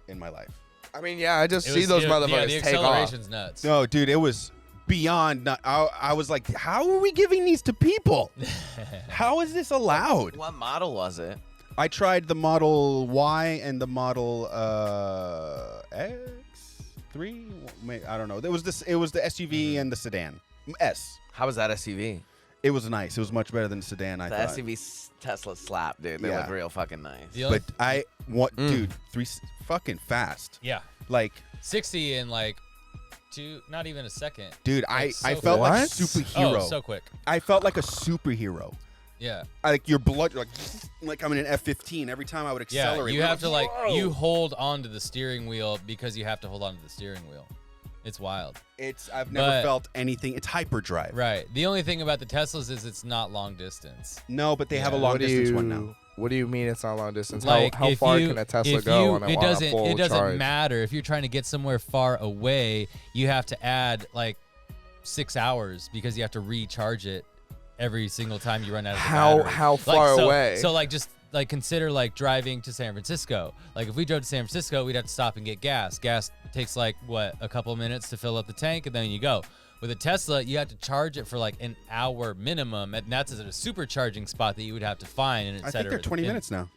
in my life. I mean, yeah, I just It see was- those it- motherfuckers Yeah, the take off. acceleration's nuts. No, dude, it was beyond. I was like, how are we giving these to people? How is this allowed? What model was it? I tried the Model Y and the Model X3. I don't know. It was the SUV and the sedan S. How was that SUV? It was nice. It was much better than the sedan. I The thought. SUV Tesla slap, dude. They Yeah. look real fucking nice. The only- But I want, dude, fucking fast. yeah, Like, 60 in like not even a second. dude, Like, I so felt like a What? superhero. Oh, so quick. I felt like a superhero. Yeah. Like your blood, you're like I'm in an F-15. Every time I would Yeah, accelerate, you have to like whoa. you hold onto the steering wheel because you have to hold onto the steering wheel. It's wild. I've never But- felt anything. It's hyperdrive. Right. The only thing about the Teslas is it's not long distance. No, but they have a Yeah. long distance one now. What do you mean it's not long distance? Like how if far you- can a Tesla if go you- on a, it on a doesn't full it doesn't charge? matter if you're trying to get somewhere far away, you have to add like 6 hours because you have to recharge it every single time you run out of the battery. How Like, far so- away? So like just like consider like driving to San Francisco. Like if we drove to San Francisco, we'd have to stop and get gas. Gas takes like what, a couple minutes to fill up the tank and then you go. With a Tesla, you have to charge it for like an hour minimum, and that's at a supercharging spot that you would have to find, and et I cetera. think they're 20 minutes now.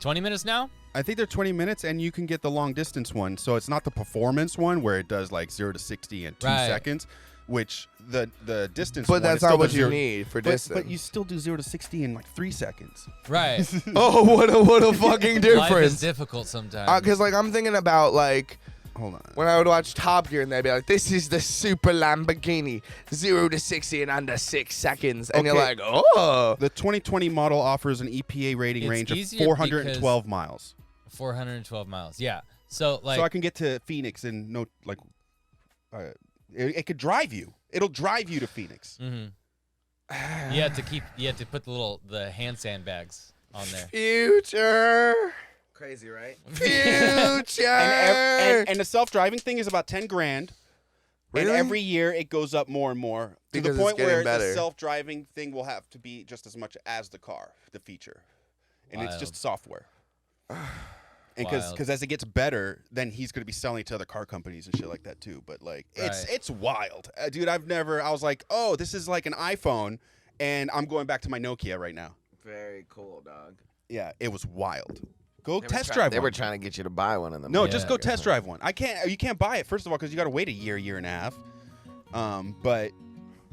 20 minutes now? I think they're 20 minutes, and you can get the long distance one. So it's not the performance one where it does like 0 to 60 in 2 Right. seconds, which the distance. but one, that's it still not what does you 0 need for But, distance. but you still do 0 to 60 in like 3 seconds. Right. oh, what a fucking Life is difference. difficult sometimes. Because like I'm thinking about like Hold on. when I would watch Top Gear and they'd be like, "This is the super Lamborghini, 0 to 60 in under 6 seconds," and you're Okay. like, "Oh." The 2020 model offers an EPA rating It's range of easier 412 miles. 412 miles. Yeah. So like So I can get to Phoenix in no like. It could drive you. It'll drive you to Phoenix. you had to put the hand sandbags on there. Future. Crazy, right? Future. And the self-driving thing is about 10 grand. Really? And every year it goes up more and more to Because the it's point where getting better. the self-driving thing will have to be just as much as the car, the feature. And it's Wild. just software. And Wild. because as it gets better, then he's going to be selling to other car companies and shit like that too. But like, it's wild. Dude, I was like, oh, this is like an iPhone. And I'm going back to my Nokia right now. Very cool, dog. Yeah, it was wild. Go They were test try- drive They one. were trying to get you to buy one of them. No, Yeah. just go test drive one. You can't buy it, first of all, because you got to wait a year and a half. But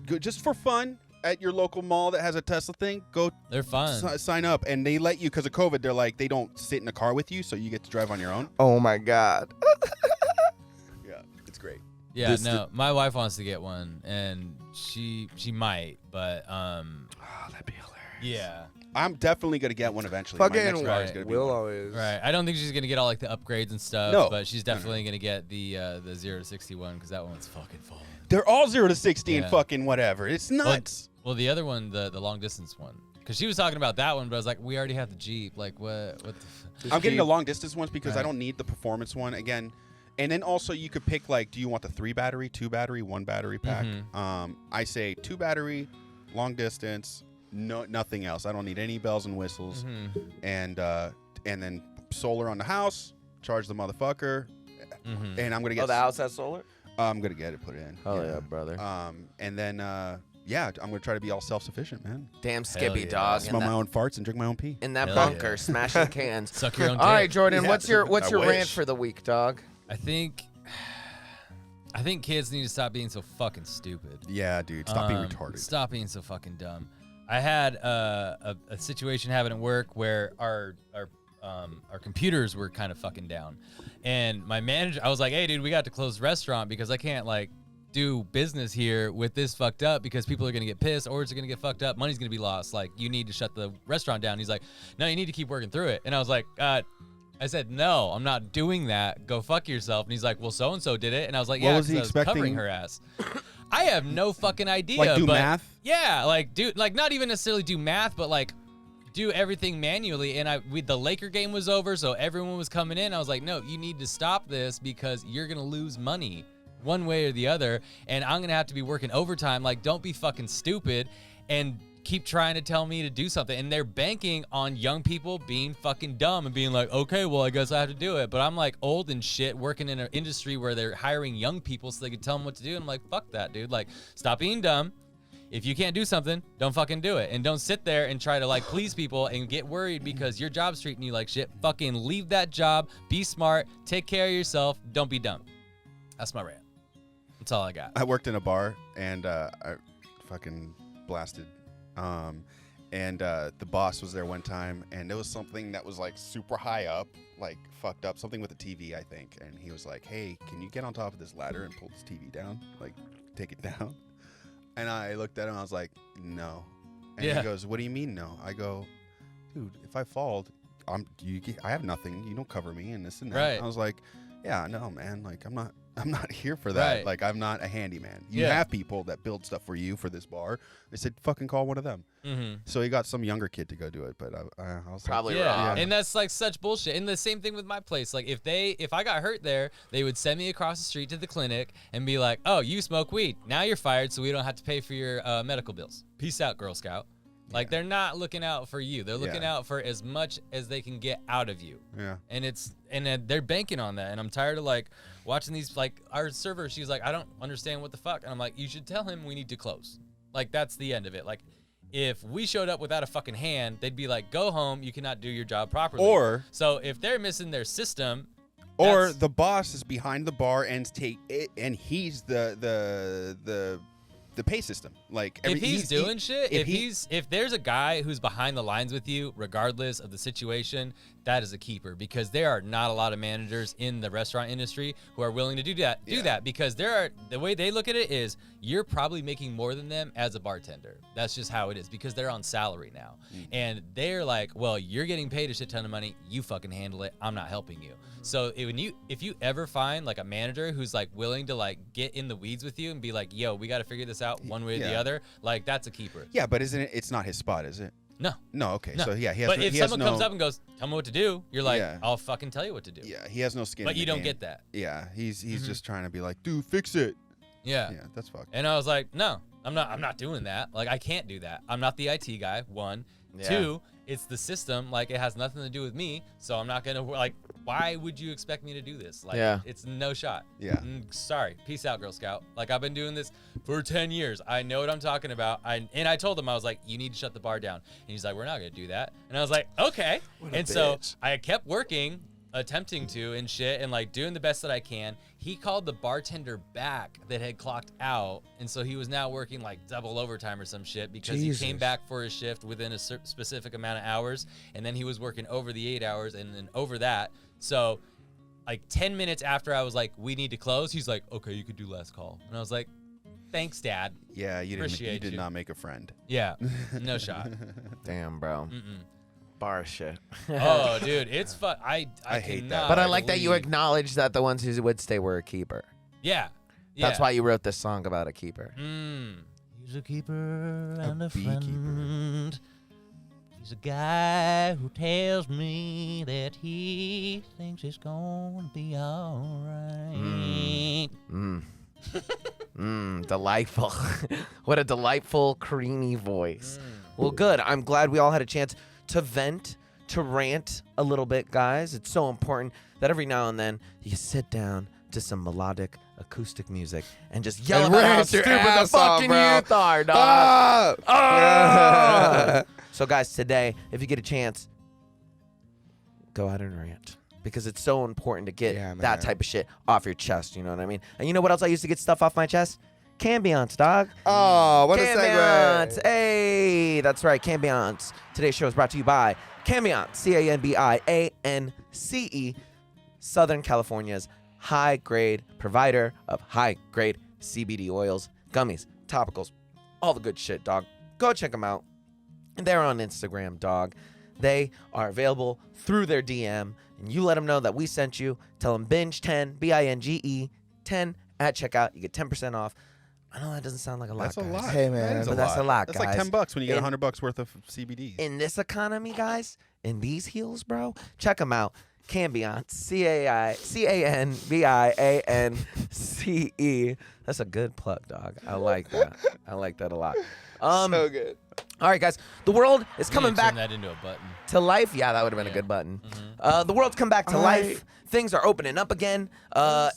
go, just for fun at your local mall that has a Tesla thing, go. They're fun. Sign up, and they let you because of COVID. They're like they don't sit in a car with you, so you get to drive on your own. Oh my God. Yeah, it's great. Yeah, no, my wife wants to get one, and she might, but Oh, that'd be hilarious. yeah. I'm definitely gonna get one eventually. My next Fucking car is gonna be Will one. always. Right. I don't think she's gonna get all like the upgrades and stuff. No. But she's definitely gonna get the 0 to 60 one because that one's fucking full. They're all 0 to 60 and Yeah. fucking whatever. It's nuts. Well, the other one, the long distance one, because she was talking about that one, but I was like, we already have the Jeep. Like, what the? I'm getting the long distance ones because I Right. don't need the performance one again. And then also you could pick like, do you want the 3 battery, 2 battery, 1 battery pack? I say 2 battery, long distance, nothing else. I don't need any bells and whistles. And then solar on the house, charge the motherfucker, and I'm gonna get. Oh, the house has solar? I'm gonna get it put in. Oh yeah, brother. And then yeah, I'm gonna try to be all self-sufficient, man. Damn Skippy, yeah. dog. Smell my own farts and drink my own pee. In that Hell bunker, yeah. smashing cans. Suck your own. All right, dick. Jordan, Yeah, what's your I rant wish. for the week, dog? I think kids need to stop being so fucking stupid. Yeah, dude, stop being retarded. Stop being so fucking dumb. I had a situation happen at work where our computers were kind of fucking down, and my manager, I was like, "Hey, dude, we got to close the restaurant because I can't like do business here with this fucked up because people are gonna get pissed, orders are gonna get fucked up, money's gonna be lost. Like, you need to shut the restaurant down." He's like, "No, you need to keep working through it." And I was like, I said, "No, I'm not doing that. Go fuck yourself." And he's like, "Well, so and so did it." And I was like, What "Yeah, was he 'cause I was expecting? covering her ass." I have no fucking idea. Like, do but math? Yeah, like not even necessarily do math, but like do everything manually. And the Laker game was over, so everyone was coming in. I was like, "No, you need to stop this because you're gonna lose money one way or the other, and I'm gonna have to be working overtime. Like, don't be fucking stupid and keep trying to tell me to do something." And they're banking on young people being fucking dumb and being like, "Okay, well, I guess I have to do it." But I'm like old and shit, working in an industry where they're hiring young people so they can tell them what to do. And I'm like, fuck that, dude. Like, stop being dumb. If you can't do something, don't fucking do it. And don't sit there and try to like please people and get worried because your job's treating you like shit. Fucking leave that job. Be smart. Take care of yourself. Don't be dumb. That's my rant. That's all I got. I worked in a bar and I fucking blasted. And the boss was there one time, and there was something that was like super high up, like fucked up, something with the TV, I think. And he was like, "Hey, can you get on top of this ladder and pull this TV down? Like, take it down?" And I looked at him, I was like, "No." And Yeah. he goes, "What do you mean no?" I go, "Dude, if I fall, I have nothing. You don't cover me and this and that." Right. I was like, "Yeah, no, man. Like, I'm not here for that. Right. Like, I'm not a handyman. You Yeah. have people that build stuff for you for this bar." I said, "Fucking call one of them." So he got some younger kid to go do it, but I was Probably like, Yeah, wrong. and that's like such bullshit. And the same thing with my place. Like if I got hurt there, they would send me across the street to the clinic and be like, "Oh, you smoke weed. Now you're fired, so we don't have to pay for your medical bills. Peace out, Girl Scout." Like, they're not looking out for you. They're looking Yeah. out for as much as they can get out of you. yeah. And they're banking on that. And I'm tired of like watching these, like, our server, she's like, "I don't understand what the fuck." And I'm like, "You should tell him we need to close." Like, that's the end of it. Like, if we showed up without a fucking hand, they'd be like, "Go home. You cannot do your job properly." Or so if they're missing their system, or that's- the boss is behind the bar and he's the pay system. Like, if he's doing shit, if if there's a guy who's behind the lines with you, regardless of the situation, that is a keeper, because there are not a lot of managers in the restaurant industry who are willing to do that because the way they look at it is you're probably making more than them as a bartender. That's just how it is, because they're on salary now. And they're like, "Well, you're getting paid a shit ton of money. You fucking handle it. I'm not helping you." So if you ever find like a manager who's like willing to like get in the weeds with you and be like, "Yo, we got to figure this out one way or the Yeah. other," like, that's a keeper. Yeah, but isn't it? It's not his spot, is it? No. No. Okay. No. So yeah, he has. But no, if he has someone comes no- up and goes, "Tell me what to do," you're like, Yeah. "I'll fucking tell you what to do." yeah, he has no skin. But in the you don't game. get that. Yeah, he's just trying to be like, "Dude, fix it." Yeah. Yeah, that's fucked. And I was like, "No, I'm not doing that. Like, I can't do that. I'm not the IT guy." One. Yeah. Two, it's the system. Like, it has nothing to do with me. So I'm not gonna like. Why would you expect me to do this? Like, Yeah. it's no shot. Yeah. Sorry. Peace out, Girl Scout. Like, I've been doing this for 10 years. I know what I'm talking about. And I told him, I was like, "You need to shut the bar down." And he's like, "We're not gonna do that." And I was like, "Okay." And so bitch. I kept working attempting to and shit and like doing the best that I can. He called the bartender back that had clocked out, and so he was now working like double overtime or some shit because he came back for his shift within a specific amount of hours, and then he was working over the 8 hours and then over that. So like 10 minutes after I was like, we need to close, he's like, okay, you could do last call. And I was like, thanks, Dad. Yeah, you Appreciate did you. not make a friend. Yeah, no shot. Damn, bro. Bar shit. Oh, dude, it's fun. I hate cannot that. But I like that you believe- acknowledge that the ones who would stay were a keeper. Yeah. That's why you wrote this song about a keeper. He's a keeper and a beekeeper. friend. He's a guy who tells me that he thinks it's gonna be alright. Delightful. What a delightful, creamy voice. Well, good. I'm glad we all had a chance to vent, to rant a little bit, guys. It's so important that every now and then you sit down to some melodic acoustic music and just yell And about how rant your stupid the ass off, fucking bro. youth are, dog. Ah! So, guys, today, if you get a chance, go ahead and rant. Because it's so important to get that man. type of shit off your chest, you know what I mean? And you know what else I used to get stuff off my chest? Cambiance, dog. Oh, what a Cambiance. segue. Hey, that's right, Cambiance. Today's show is brought to you by Cambiance, Cambiance, Southern California's high-grade provider of high-grade CBD oils, gummies, topicals, all the good shit, dog. Go check them out. They're on Instagram, dog. They are available through their DM, and you let them know that we sent you. Tell them Binge 10, Binge 10 at checkout. You get 10% off. I know that doesn't sound like a lot, That's a guys. lot. Hey, man. That is But that's a lot, That's guys. like $10 when you get In- $100 worth of CBD. In this economy, guys, in these heels, bro, check them out. Cambiance, Canbiance. That's a good plug, dog. I like that. I like that a lot. So good. All right, guys. The world is coming back Turn that into a button. to life. Yeah, that would have been a good button. The world's come back to life. Things are opening up again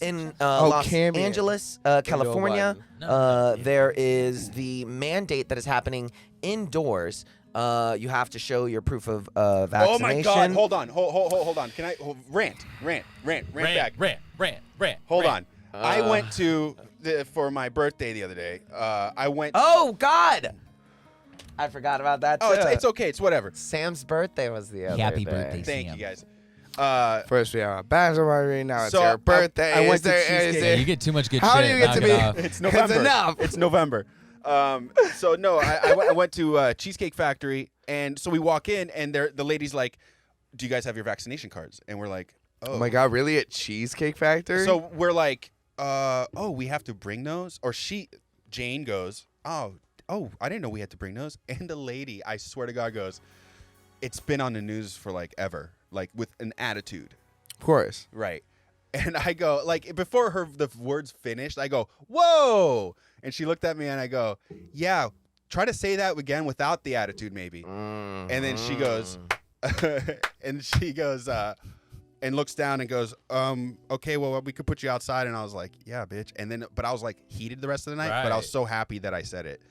in Los Cambiance. Angeles, California. There is the mandate that is happening indoors. You have to show your proof of vaccination. Oh my God! Hold on. Hold on. Can I rant back? Rant. Hold on. I went to for my birthday the other day. I went. Oh God! I forgot about that too. Oh, it's okay. It's whatever. Sam's birthday was the other Happy day. birthday, Thank Sam. you guys. First we have a bachelor party. Now it's So, your birthday. I went Is to there- Cheesecake. is Yeah, there- you get too much good How shit. do you get Knock to it be- off. It's November. enough. It's November. So no, I went to Cheesecake Factory, and so we walk in, and the lady's like, "Do you guys have your vaccination cards?" And we're like, "Oh, Oh my God, really? At Cheesecake Factory? So we're like, "Oh, we have to bring those?" Or Jane goes, "Oh, I didn't know we had to bring those." And the lady, I swear to God, goes, "It's been on the news for like ever, like with an attitude." Of course. Right. And I go, like, before the words finished, I go, "Whoa!" And she looked at me, and I go, "Yeah, try to say that again without the attitude, maybe." And then she goes, and looks down and goes, "Okay, well, we could put you outside." And I was like, "Yeah, bitch." And then, but I was like heated the rest of the night. But I was Right. so happy that I said it.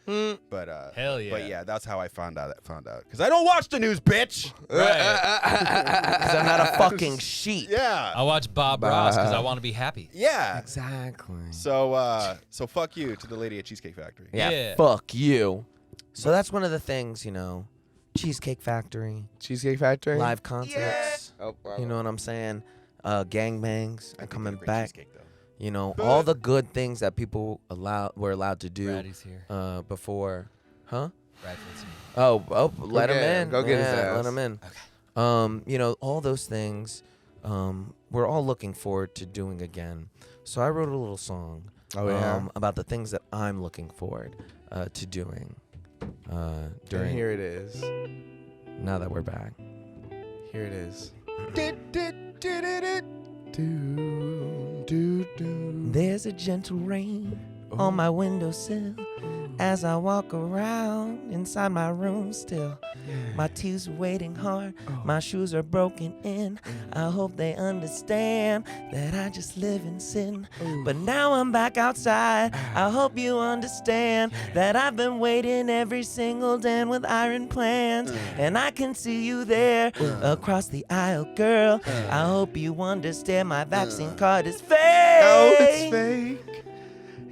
But Hell yeah. But yeah, that's how I found out because I don't watch the news, bitch. Right. Because I'm not a fucking sheep. Yeah. I watch Bob Ross because I want to be happy. Yeah. Exactly. So fuck you to the lady at Cheesecake Factory. Yeah. Fuck you. So that's one of the things, Cheesecake Factory, Cheesecake Factory? live concerts. Oh, wow. You know what I'm saying? Gangbangs are coming Great back. cheesecake, though. All the good things that people were allowed to do Braddy's here. before. Huh? Bradfield's here. Oh, let him get in. him. Go get his Yeah, ass. let him in. All those things we're all looking forward to doing again. So I wrote a little song about the things that I'm looking forward to doing And during here it is. now that we're back. Here it is. There's a gentle rain on my windowsill. as I walk around inside my room still. My teeth waiting hard, my shoes are broken in. I hope they understand that I just live in sin. But now I'm back outside, I hope you understand that I've been waiting every single day with iron plans. And I can see you there across the aisle, girl. I hope you understand my vaccine card is fake. Oh, it's fake.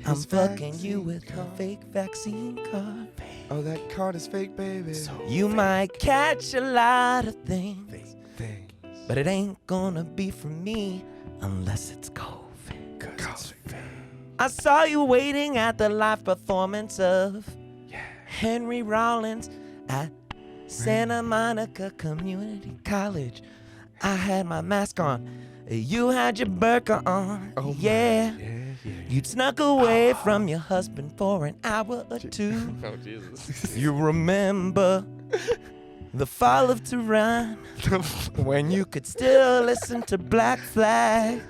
I'm His fucking vaccine you with a card. fake vaccine card. Oh, that card is fake, baby. You might catch a lot of things, Things. but it ain't gonna be from me unless it's COVID. 'Cause it's fake. I saw you waiting at the live performance of Henry Rollins at Santa Monica Community College. I had my mask on, you had your burqa on. Oh, yeah. Yeah. You'd snuck away from your husband for an hour or two. Oh, Jesus. You remember the fall of Tehran when you could still listen to Black Flag.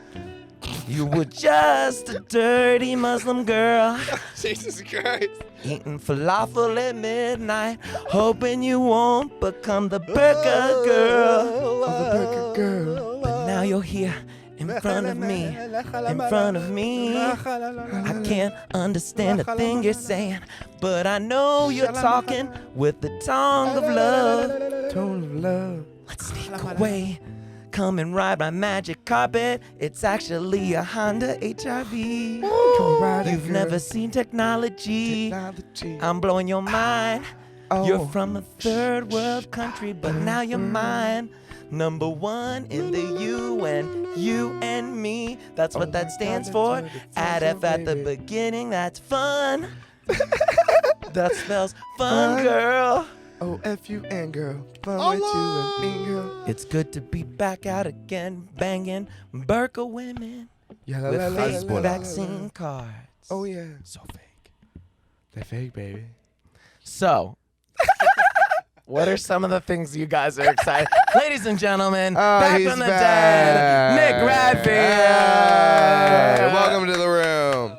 You were just a dirty Muslim girl Jesus Christ. eating falafel at midnight, hoping you won't become the burqa girl. Oh, the burqa girl. But now you're here in front of me, in front of me. I can't understand a thing you're saying, but I know you're talking with the tongue of love. Tone of love. Let's sneak away. Come and ride my magic carpet. It's actually a Honda HRV. Come ride it, You've girl. never seen technology. Technology. I'm blowing your mind. Oh. You're from a third world country, but now you're mine. Number one in the UN, you and me. That's what that stands for. Add F at the beginning, that's fun. That spells fun, girl. Oh, F-U-N, girl. Fun with you and me, girl. It's good to be back out again, banging burqa women Yeah, la, with la, la, fake la, la, la, vaccine la. cards. Oh, yeah. So fake. They're fake, baby. So, what are some of the things you guys are excited? Ladies and gentlemen, back he's from the back. dead, Nick Bradfield. Hey, welcome to the room.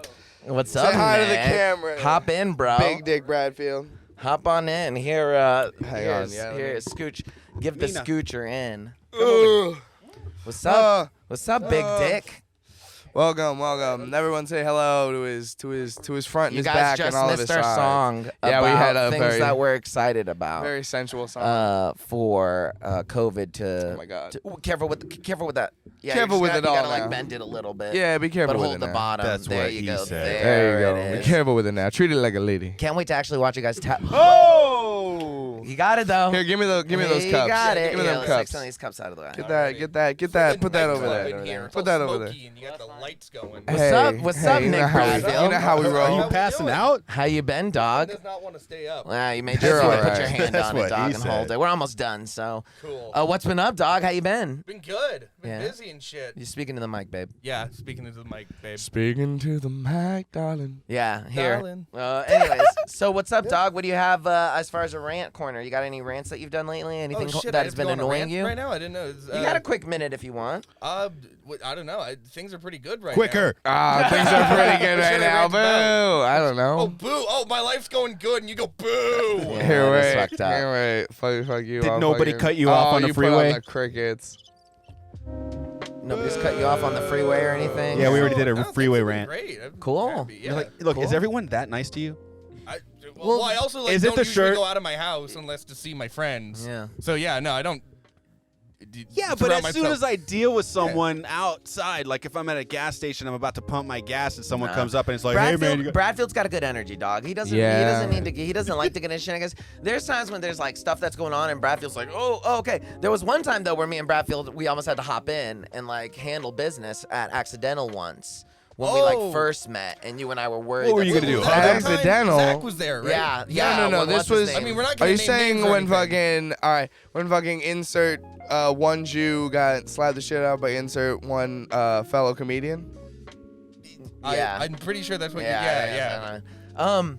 What's Say up, hi to the Nick? camera. Hop in, bro. Big Dick Bradfield. Hop on in. Here, Hang on, yeah, let me- here, scooch. Give the Mina. scoocher in. Ugh. What's up? What's up, Big Dick? Welcome. Everyone say hello to his front and You his guys back just and all of missed his our sides. song Yeah, we about had a things very- that we're excited about. Very sensual song. For COVID to. Oh my God. Careful with that. Yeah, Careful you with it all You gotta now. like bend it a little bit. Yeah, be careful But with hold it the now. bottom. That's there what you he go. said. There you go. it Be is. careful with it now. Treat it like a lady. Can't wait to actually watch you guys tap. Oh! You got it though. Here, give me those You cups. got it. Give me Yeah, them let's take cups. some of these cups out of the way. Get that. Put that over there. Put that over there. And you got the lights going. What's up? What's up, you know Nick how we- Bradfield? You know how we Are roll. you we passing doing? out? How you been, dog? Does not want to stay up. Well, you may just You're want to all put your right. hand That's on it, what dog, he and hold said. it. We're almost done, so. Cool. What's been up, dog? How you been? Been good. Been Yeah. busy and shit. You speaking to the mic, babe? Yeah, speaking into the mic, babe. Speaking to the mic, darling. Yeah, here. Darling. Anyways, so what's up, dog? What do you have as far as a rant corner? You got any rants that you've done lately? Anything Oh shit! that I has have to been go on a annoying rant you? right now? I didn't know. You got a quick minute if you want. I don't know. Things are pretty good right Quicker. Things are pretty good What right should I now. rant Boo. about? I don't now. Oh know. boo! Oh, my life's going good, and you go boo. Yeah, Here, that is wait. fucked up. Here, wait. Fuck you. Did I'll nobody fucking- cut you off on the you put freeway? the crickets. Nobody's cut you off on the freeway or anything? Yeah, we already did a No, things freeway have been rant. Great. I'm Cool. happy, Yeah. Look, Cool. is everyone that nice to you? Well, I also like is it don't the usually shirt? go out of my house unless to see my friends. Yeah. So yeah, no, I don't. Yeah, but surround as soon myself- as I deal with someone outside, like if I'm at a gas station, I'm about to pump my gas, and someone Nah. comes up and it's like, "Hey man, you got-" Bradfield's got a good energy, dog. He doesn't. Yeah. He doesn't need to. He doesn't like to get in shenanigans. There's times when there's like stuff that's going on, and Bradfield's like, oh, okay. There was one time though where me and Bradfield we almost had to hop in and like handle business at accidental once when we like Oh. first met, and you and I were worried. What were that you gonna do, something- hug him? Accidental? Zach was there, right? Yeah, yeah. No. when- This what's his was. name? I mean, we're not Are gonna you name saying names or when anything. fucking all right? When fucking insert one Jew got slapped the shit out by insert one fellow comedian? Yeah. I'm pretty sure that's what. Yeah.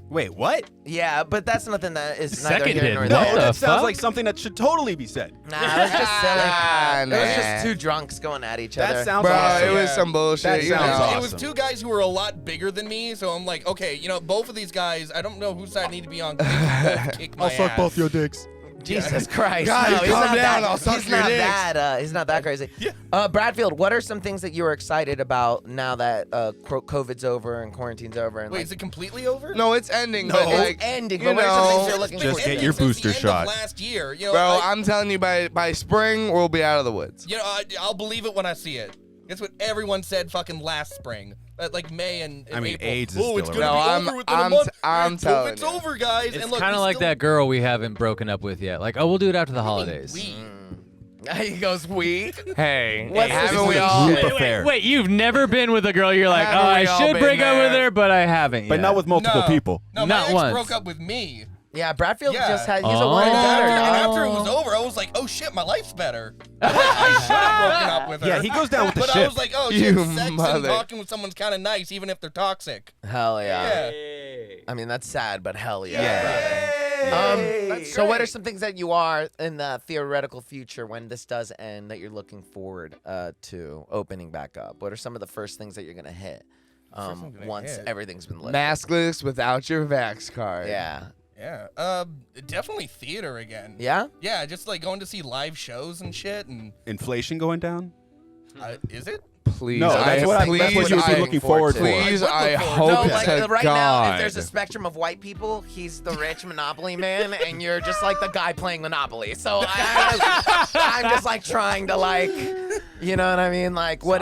Wait, what? Yeah, but that's nothing that is neither Seconded. here nor What No, there. the that sounds fuck? like something that should totally be said. Nah, it was just silly. It was Nah. just two drunks going at each other. That sounds Bro, awesome. it was Yeah. some bullshit. That you sounds know. awesome. It was two guys who were a lot bigger than me, so I'm like, okay, you know, both of these guys, I don't know whose side I need to be on. 'Cause they can both kick my ass. dicks. Jesus Christ. Guys, no, he's calm not down, that, I'll suck he's your not dicks. that, he's not that crazy. Bradfield, what are some things that you are excited about now that COVID's over and quarantine's over? And Wait, like, is it completely over? No, it's ending. No. But It's like, ending, you but what are some know, things you're looking Just forward get to? your Since the booster end of shot. last year, you know, bro, I'm telling you, by spring we'll be out of the woods. you know, I'll believe it when I see it. That's what everyone said fucking last spring. Like May and I mean, April. AIDS is oh, it's still gonna around. be No, over within a I'm month. telling COVID's you. over, guys. It's and look, kind of we like still- that girl we haven't broken up with yet. Like, oh, we'll do it after the holidays. We. He goes, we? Hey, What's haven't this we shit? all- Group Wait, affair. wait, you've never been with a girl you're like, oh, Haven't I we all should been break up with there? her, but I haven't yet. But not with multiple No. people. No, my Not ex once. broke up with me. Yeah, Bradfield Yeah. just had, he's Oh. a one And better, after dog. it was over, I was like, oh shit, my life's better. I should have broken up with her. Yeah, he goes down with the But I ship. was like, oh You shit, sex mother. and talking with someone's kind of nice, even if they're toxic. Hell yeah. Yeah. I mean, that's sad, but hell yeah. That's So what great. are some things that you are in the theoretical future when this does end that you're looking forward to opening back up? What are some of the first things that you're going to hit I'm gonna once hit? everything's been lifted? Maskless without your Vax card. Yeah. Yeah. Definitely theater again. Yeah? Yeah, just like going to see live shows and shit. And Inflation going down? is it? Please. No, that's what please, that's what you'd be I- looking forward for. Please, I I would look hope No, forward like to right now, if God. there's a spectrum of white people, he's the rich Monopoly man, and you're just like the guy playing Monopoly. So I'm just like trying to like, you know what I mean? Like, what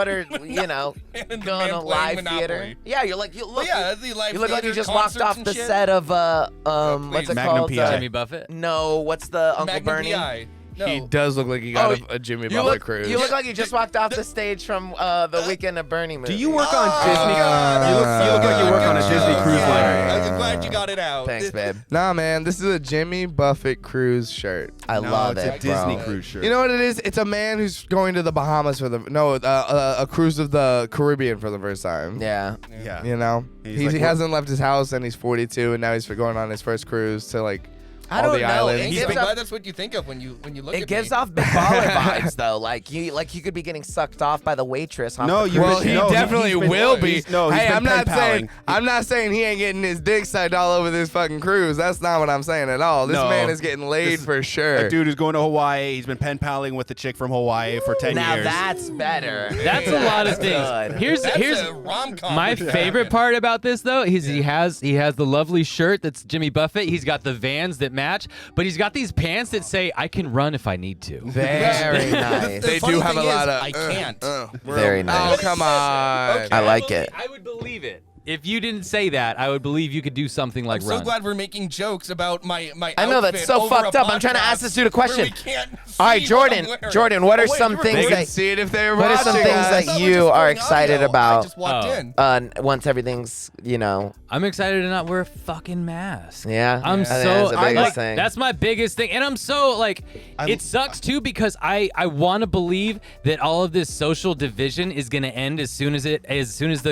are you know, And the going man to playing live Monopoly. theater? Yeah, you're like you Well, look. yeah, the live You look like you theater, just walked concerts off and the shit. set of what's it Magnum called? PI. Jimmy Buffett? No, what's the Uncle Magnum Bernie? PI. No. He does look like he got Oh, a Jimmy You Buffett look, cruise. you look like you just walked off the stage from the Weekend of Bernie movie. Do you work on Disney? God. You look like you work on a Disney cruise liner. I'm glad you got it out. Thanks, babe. Nah, man, this is a Jimmy Buffett cruise shirt. I No, love it's it, a Disney bro. cruise shirt. You know what it is? It's a man who's going to the Bahamas for a cruise of the Caribbean for the first time. Yeah. Yeah. You know, He's he like, hasn't left his house and he's 42, and now he's going on his first cruise to like I all don't the know. islands. It I'm gives glad off, that's what you think of when you look it at gives me. off big baller vibes though. Like you could be getting sucked off by the waitress. Off No, the you cruise Well, been- he ship. no, definitely he's been- will be. he's- no, he's hey, been I'm not pen saying paling. I'm not saying he ain't getting his dick sucked all over this fucking cruise. That's not what I'm saying at all. This No. man is getting laid This is for sure. A dude who's going to Hawaii. He's been pen paling with the chick from Hawaii for 10 Now years. that's better. That's a lot of things. Good. Here's That's here's a rom-com. my with that. favorite part about this though. He has the lovely shirt that's Jimmy Buffett. He's got the Vans that match, but he's got these pants that say I can run if I need to. Very nice. They funny do have a thing is, lot of. I can't. Very Oh nice. come on. Okay. I like it. I would believe it. If you didn't say that, I would believe you could do something like I'm run. so glad we're making jokes about my I know, that's outfit so over fucked a up. I'm trying to podcast ask this dude a where question. we can't All right, see what I'm Jordan. wearing. Jordan, what are Oh, wait, some you were things They recording? can see it if they're What are watching some things us. that I thought we were you just are going excited audio. about? I just walked Oh. in. Once everything's, you know, I'm excited to not wear a fucking mask. yeah. I'm I so think that's the I'm biggest like, thing. that's my biggest thing, and I'm so like it sucks too because I want to believe that all of this social division is gonna end as soon as the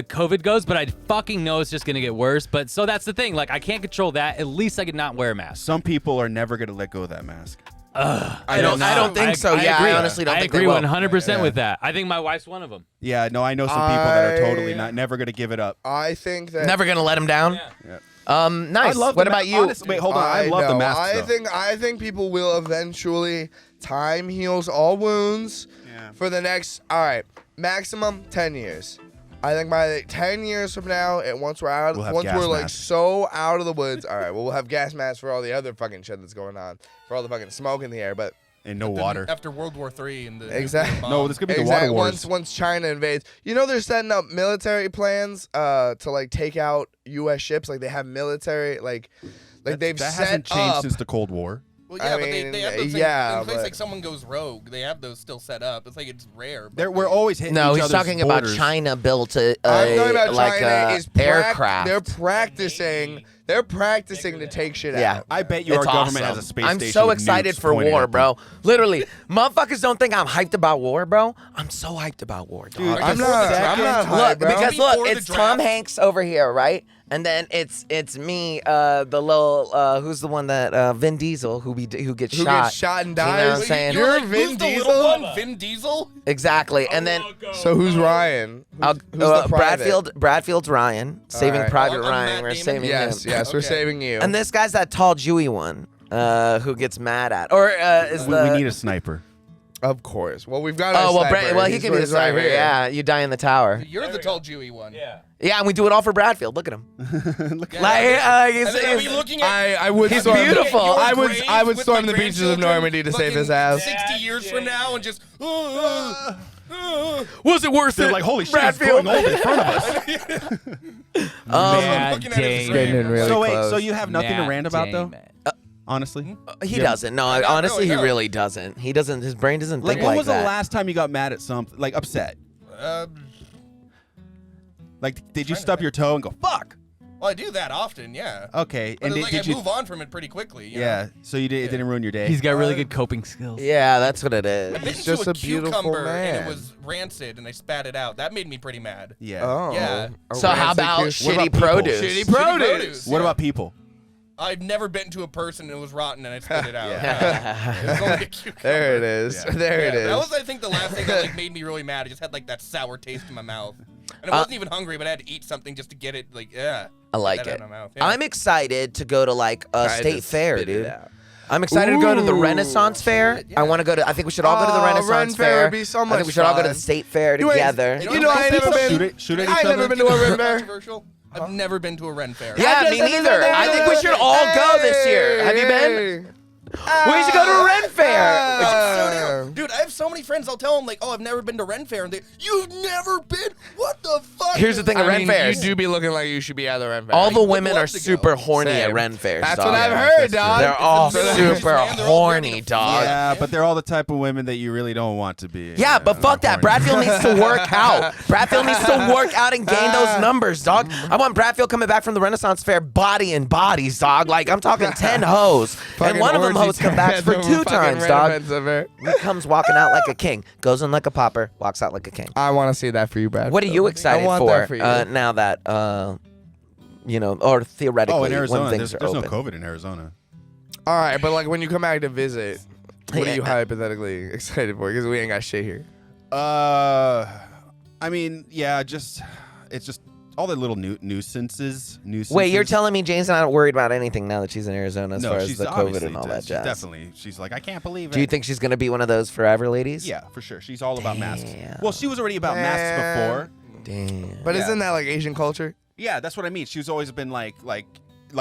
COVID goes, but I fucking know it's just gonna get worse. But so that's the thing, like I can't control that. At least I could not wear a mask. Some people are never going to let go of that mask. I don't think so. Yeah, agree. I honestly don't I think agree they will. 100% with that. I think my wife's one of them. Yeah, no, I know some people that are I- totally never going to give it up. I think that. Never gonna let him down. Yeah. Nice. I love What the about ma- you? honestly, wait, hold on. I love the know. mask. I think people will eventually. Time heals all wounds. Yeah. For the next, all right, maximum 10 years. I think by 10 years from now, and once we're out, We'll have once gas we're like masks. so out of the woods, all right, well, we'll have gas masks for all the other fucking shit that's going on, for all the fucking smoke in the air, but And no water. After World War III and the Exactly. bomb. No, this could be the exactly. water wars. Once China invades, you know they're setting up military plans to like take out U.S. ships. Like they have military like they've that set hasn't changed up. since the Cold War. Well, yeah, I but mean, they have those yeah, in case but- like someone goes rogue. They have those still set up. It's like it's rare. But We're always hitting No, each he's other's talking about borders. China built I'm talking about like China is aircraft. They're practicing They're practicing to take shit Yeah. out. I bet you It's our government awesome. has a space I'm station. so with excited nukes for pointed war, at them. bro. Literally, motherfuckers don't think I'm hyped about war, bro. I'm so hyped about war, dog. Dude, I'm not high, Look, bro. because look, Before the it's Tom draft. Hanks over here, right? And then it's me, the little who's the one that Vin Diesel who gets Who shot. gets shot and You know what I'm dies? saying? You're like, Vin who's the Diesel? little one? Vin Diesel? Exactly, and then So who's Ryan? Who's the private? Bradfield's Ryan, Saving right. Private I'm Ryan. Matt We're Damon. saving Yes, him. yes, we're Okay. saving you. And this guy's that tall Jewy one who gets mad at, or is We the need a sniper. of course. Well, we've got. oh our sniper. well he He's can be the right sniper. here. Yeah, you die in the tower. You're the tall Jewy one. Yeah, and we do it all for Bradfield. Look at him. Yeah, Like, and then I'll be looking at I would He's storm. beautiful. your I would grave with storm my the beaches of grandchildren Normandy to save his fucking ass. 60 years from now and just. Was it worth They're it? like, holy shit, it's Bradfield. going old in front of us. Mad looking at his Damon. Getting in really So wait, close. so you have nothing to Matt rant about though? Damon. Honestly, He Yeah. doesn't. No, Not honestly, really, he no. really doesn't. He doesn't. His brain doesn't like think when like was that. the last time you got mad at something, like upset? Well, Like, did you stub your toe and go fuck? I do that often, yeah. Okay, But and like, did I you? move on from it pretty quickly. You Yeah, know? so you did. It didn't ruin your day. He's got really good coping skills. Yeah, that's what it is. I bit He's into just a a beautiful cucumber man. and it was rancid and I spat it out. That made me pretty mad. yeah. Oh. Yeah. A So how rancid about cucumber. What shitty about people? produce? Shitty Shitty produce? What yeah. about people? I've never bitten to a person and it was rotten and I spit it out. Yeah. It was only a cucumber. There it is. Yeah. There it Yeah, is. that was, I think, the last thing that like made me really mad. It just had like that sour taste in my mouth, and I wasn't even hungry, but I had to eat something just to get it. Like, yeah, I like get that it. out of my mouth. Yeah. I'm excited to go to like a I state just fair, spit it dude. out. I'm excited to go to the Ooh. Renaissance Fair. Yeah. I want to go to. I think we should all go to the Oh, Renaissance Ren Fair would be so I much think we should all go to the fun. state fair You ain't- together. You know, I ain't never been. Shoot at I each ain't never other. been to a Ren Fair. Controversial. I've never been to a Ren Fair. Yeah, me neither. I think we should all go this year. Have you been? We should go to a Ren Fair. So dude, I have so many friends. I'll tell them like, "Oh, I've never been to Ren Fair," and they, "You've never been? What the fuck?" Here's the thing at I Ren mean, Fairs. you do be looking like you should be at the Ren Fair. All the would women are love to go. super horny at Same. Ren Fairs. That's dog. what I've Yeah, heard, that's dog. true. They're all Middle East, super man. They're all ready horny, to dog. Yeah, but they're all the type of women that you really don't want to be. Yeah, but fuck that. horny. Bradfield needs to work out. Bradfield needs to work out and gain those numbers, dog. I want Bradfield coming back from the Renaissance Fair body and bodies, dog. Like, I'm talking 10 hoes. And Fucking one of them orgy hoes come back at for the 2 fucking times, dog. Renaissance Fair. He comes walking out like a king. Goes in like a pauper, walks out like a king. I want to see that for you, Brad. What are you excited I want for, that for you. now that, or theoretically, Oh, in Arizona, when things there's are no open? COVID in Arizona. All right, but like when you come back to visit, what are you Yeah. hypothetically excited for? Because we ain't got shit here. I mean, yeah, it's just all the little nuisances. Wait, you're telling me Jane's not worried about anything now that she's in Arizona as no, far as she's the COVID obviously and all that she's jazz? Definitely, she's like, I can't believe it. Do you think she's going to be one of those forever ladies? Yeah, for sure. She's all about masks. Damn. Well, she was already about masks before. Damn. But Yeah. isn't that like Asian culture? Yeah, that's what I mean. She's always been like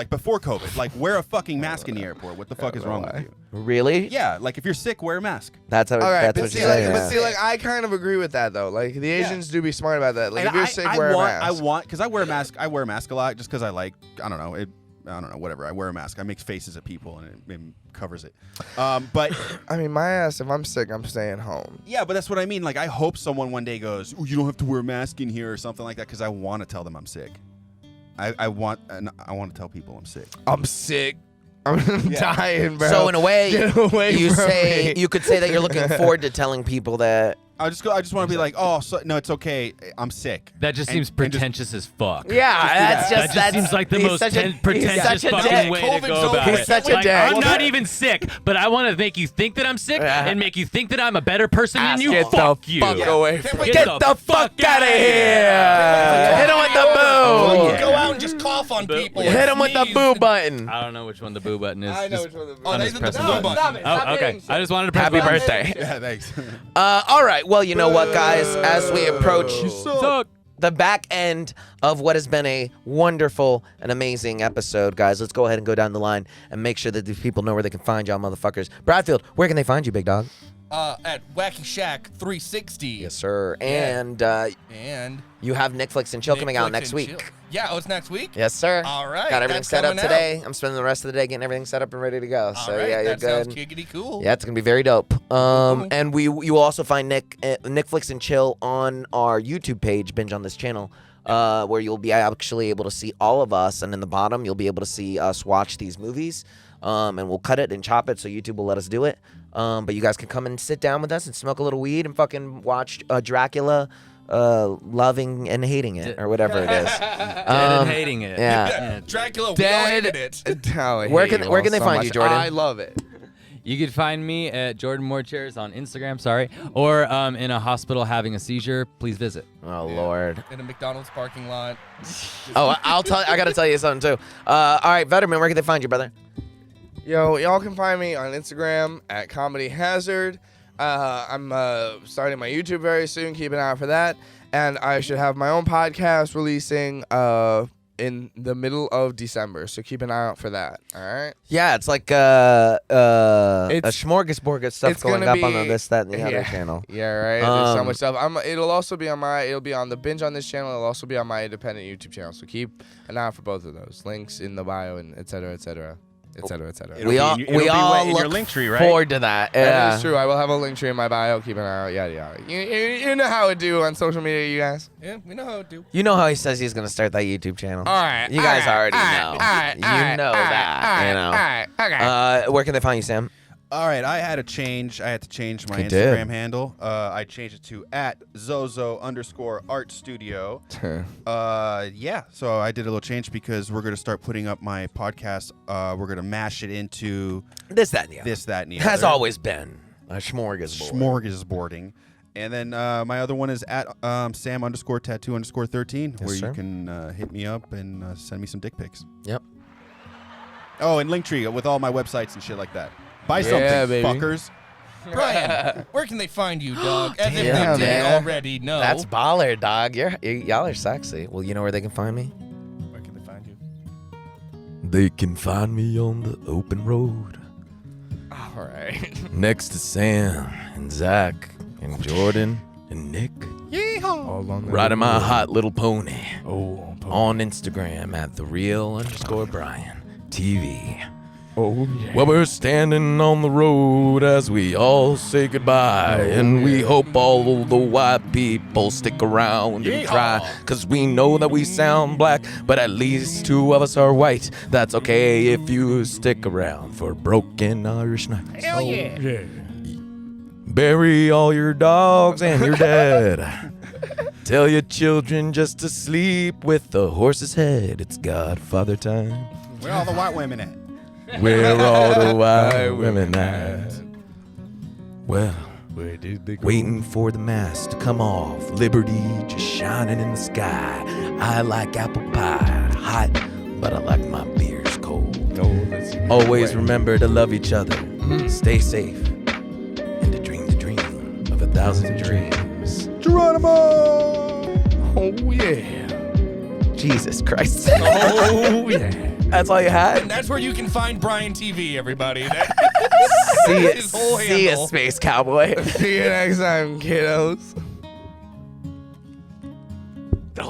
before COVID. Like, wear a fucking mask in the airport. What the fuck is wrong with you? Really? Yeah, like if you're sick, wear a mask. That's how. All right, that's but what see, she's like, saying. but yeah. see, like, I kind of agree with that though. Like the Asians do be smart about that. Like if you're sick, wear a mask. I want, because I wear a mask. I wear a mask a lot just because I like. I don't know. Whatever. I wear a mask. I make faces at people and it covers it. But I mean, my ass. If I'm sick, I'm staying home. yeah, but that's what I mean. Like, I hope someone one day goes, "Ooh, you don't have to wear a mask in here" or something like that, because I want to tell them I'm sick. I want to tell people I'm sick. I'm sick. I'm dying, bro. So in a way, Get away you from say me. you could say that you're looking forward to telling people that. I just want to be like, oh, no, it's okay. I'm sick. That just And- seems and just- pretentious as fuck. Yeah, that's That just seems like the he's most such a- he's pretentious such a fucking dick. way to COVID's go over. about He's it. such a Like, dick. I'm not even sick, but I want to make you think that I'm sick Yeah. and make you think that I'm a better person than you. Get Fuck the you. fuck away Can't from wait me. Get the fuck out of here! Hit him with the Oh, boo! yeah. Go out and just cough on people. Hit him with the Sneeze. boo button. I don't know which one the boo button is. I know Just- which one the Oh, just the press blue the button. button. Oh, okay. I just wanted to press Happy the button. birthday. Yeah, thanks. All right. Well, you know what, guys? As we approach Suck. the back end of what has been a wonderful and amazing episode, guys, let's go ahead and go down the line and make sure that these people know where they can find y'all, motherfuckers. Bradfield, where can they find you, big dog? At Wacky Shack 360. Yes, sir. Yeah. And And you have Netflix and Chill coming out Netflix next and week. Chill. Yeah, oh, it's next week? Yes, sir. All right, Got everything that's set up coming out. today. I'm spending the rest of the day getting everything set up and ready to go. All So right, yeah, you're that sounds good. giggity cool. Yeah, it's gonna be very dope. Cool. And you will also find Netflix and Chill on our YouTube page, Binge on this channel. where you'll be actually able to see all of us, and in the bottom you'll be able to see us watch these movies. And we'll cut it and chop it, so YouTube will let us do it. But you guys can come and sit down with us and smoke a little weed and fucking watch Dracula, loving and hating it, or whatever it is. Dead and hating it. Yeah. Dracula, we all hated it. Where can they find you, Jordan? I love it. You can find me at Jordan More Chairs on Instagram, or in a hospital having a seizure. Please visit. Oh Lord. In a McDonald's parking lot. Oh, I gotta tell you something too. All right, Vederman, where can they find you, brother? Yo, y'all can find me on Instagram at Comedy Hazard. I'm starting my YouTube very soon. Keep an eye out for that. And I should have my own podcast releasing in the middle of December. So keep an eye out for that. All right. Yeah, it's like a It's- smorgasbord of stuff it's going gonna up on be- the this, that, and the other yeah. channel. Yeah, right. There's so Um, much stuff. It'll also be it'll be on the Binge on this channel. It'll also be on my independent YouTube channel. So keep an eye out for both of those. Links in the bio and et cetera, et cetera. Et cetera, et cetera. It'll We be all in your- it'll we be all in your look link tree, right? forward to that. That Yeah. is true. I will have a link tree in my bio. Keep an eye out. Yada yada. You know how it do on social media, you guys. Yeah, we know how to do. You know how he says he's gonna start that YouTube channel. All right. You guys already know. All right. You know that. You know. All right. Okay. Where can they find you, Sam? All right, I had to change my You Instagram did. handle. I changed it to @Zozo_Art Studio. Yeah, so I did a little change because we're gonna start putting up my podcast. We're gonna mash it into This, that, and the other. this, that, and the Has other. always been a smorgasbord. Smorgasbording. And then my other one is @Sam_Tattoo_13, Yes, where sir. you can hit me up and send me some dick pics. Yep. Oh, and Linktree with all my websites and shit like that. Buy Yeah, something, baby. fuckers. Brian, where can they find you, dog? As if Damn, they didn't man. already know. That's baller, dog. Y'all are sexy. Well, you know where they can find me? Where can they find you? They can find me on the open road, All right. next to Sam and Zach and Jordan and Nick, riding my hot little pony. On Instagram at @thereal_Bryan TV. Oh yeah. Well, we're standing on the road as we all say goodbye, and we hope all the white people stick around and try, 'cause we know that we sound black, but at least 2 of us are white. That's okay if you stick around for Broken Irish Nights. Hell yeah. Bury all your dogs and your dead. Tell your children just to sleep with the horse's head. It's Godfather time. Where are all the white women at? Where all the white women at? Well, waiting for the mask to come off. Liberty just shining in the sky. I like apple pie, hot, but I like my beers cold. Always remember to love each other, stay safe, and to dream the dream of 1,000 dreams. Geronimo! Oh yeah. Jesus Christ. Oh yeah. That's all you And had? that's where you can find Brian TV, everybody. That- See his whole see ya, handle. Space Cowboy. See you next time, kiddos.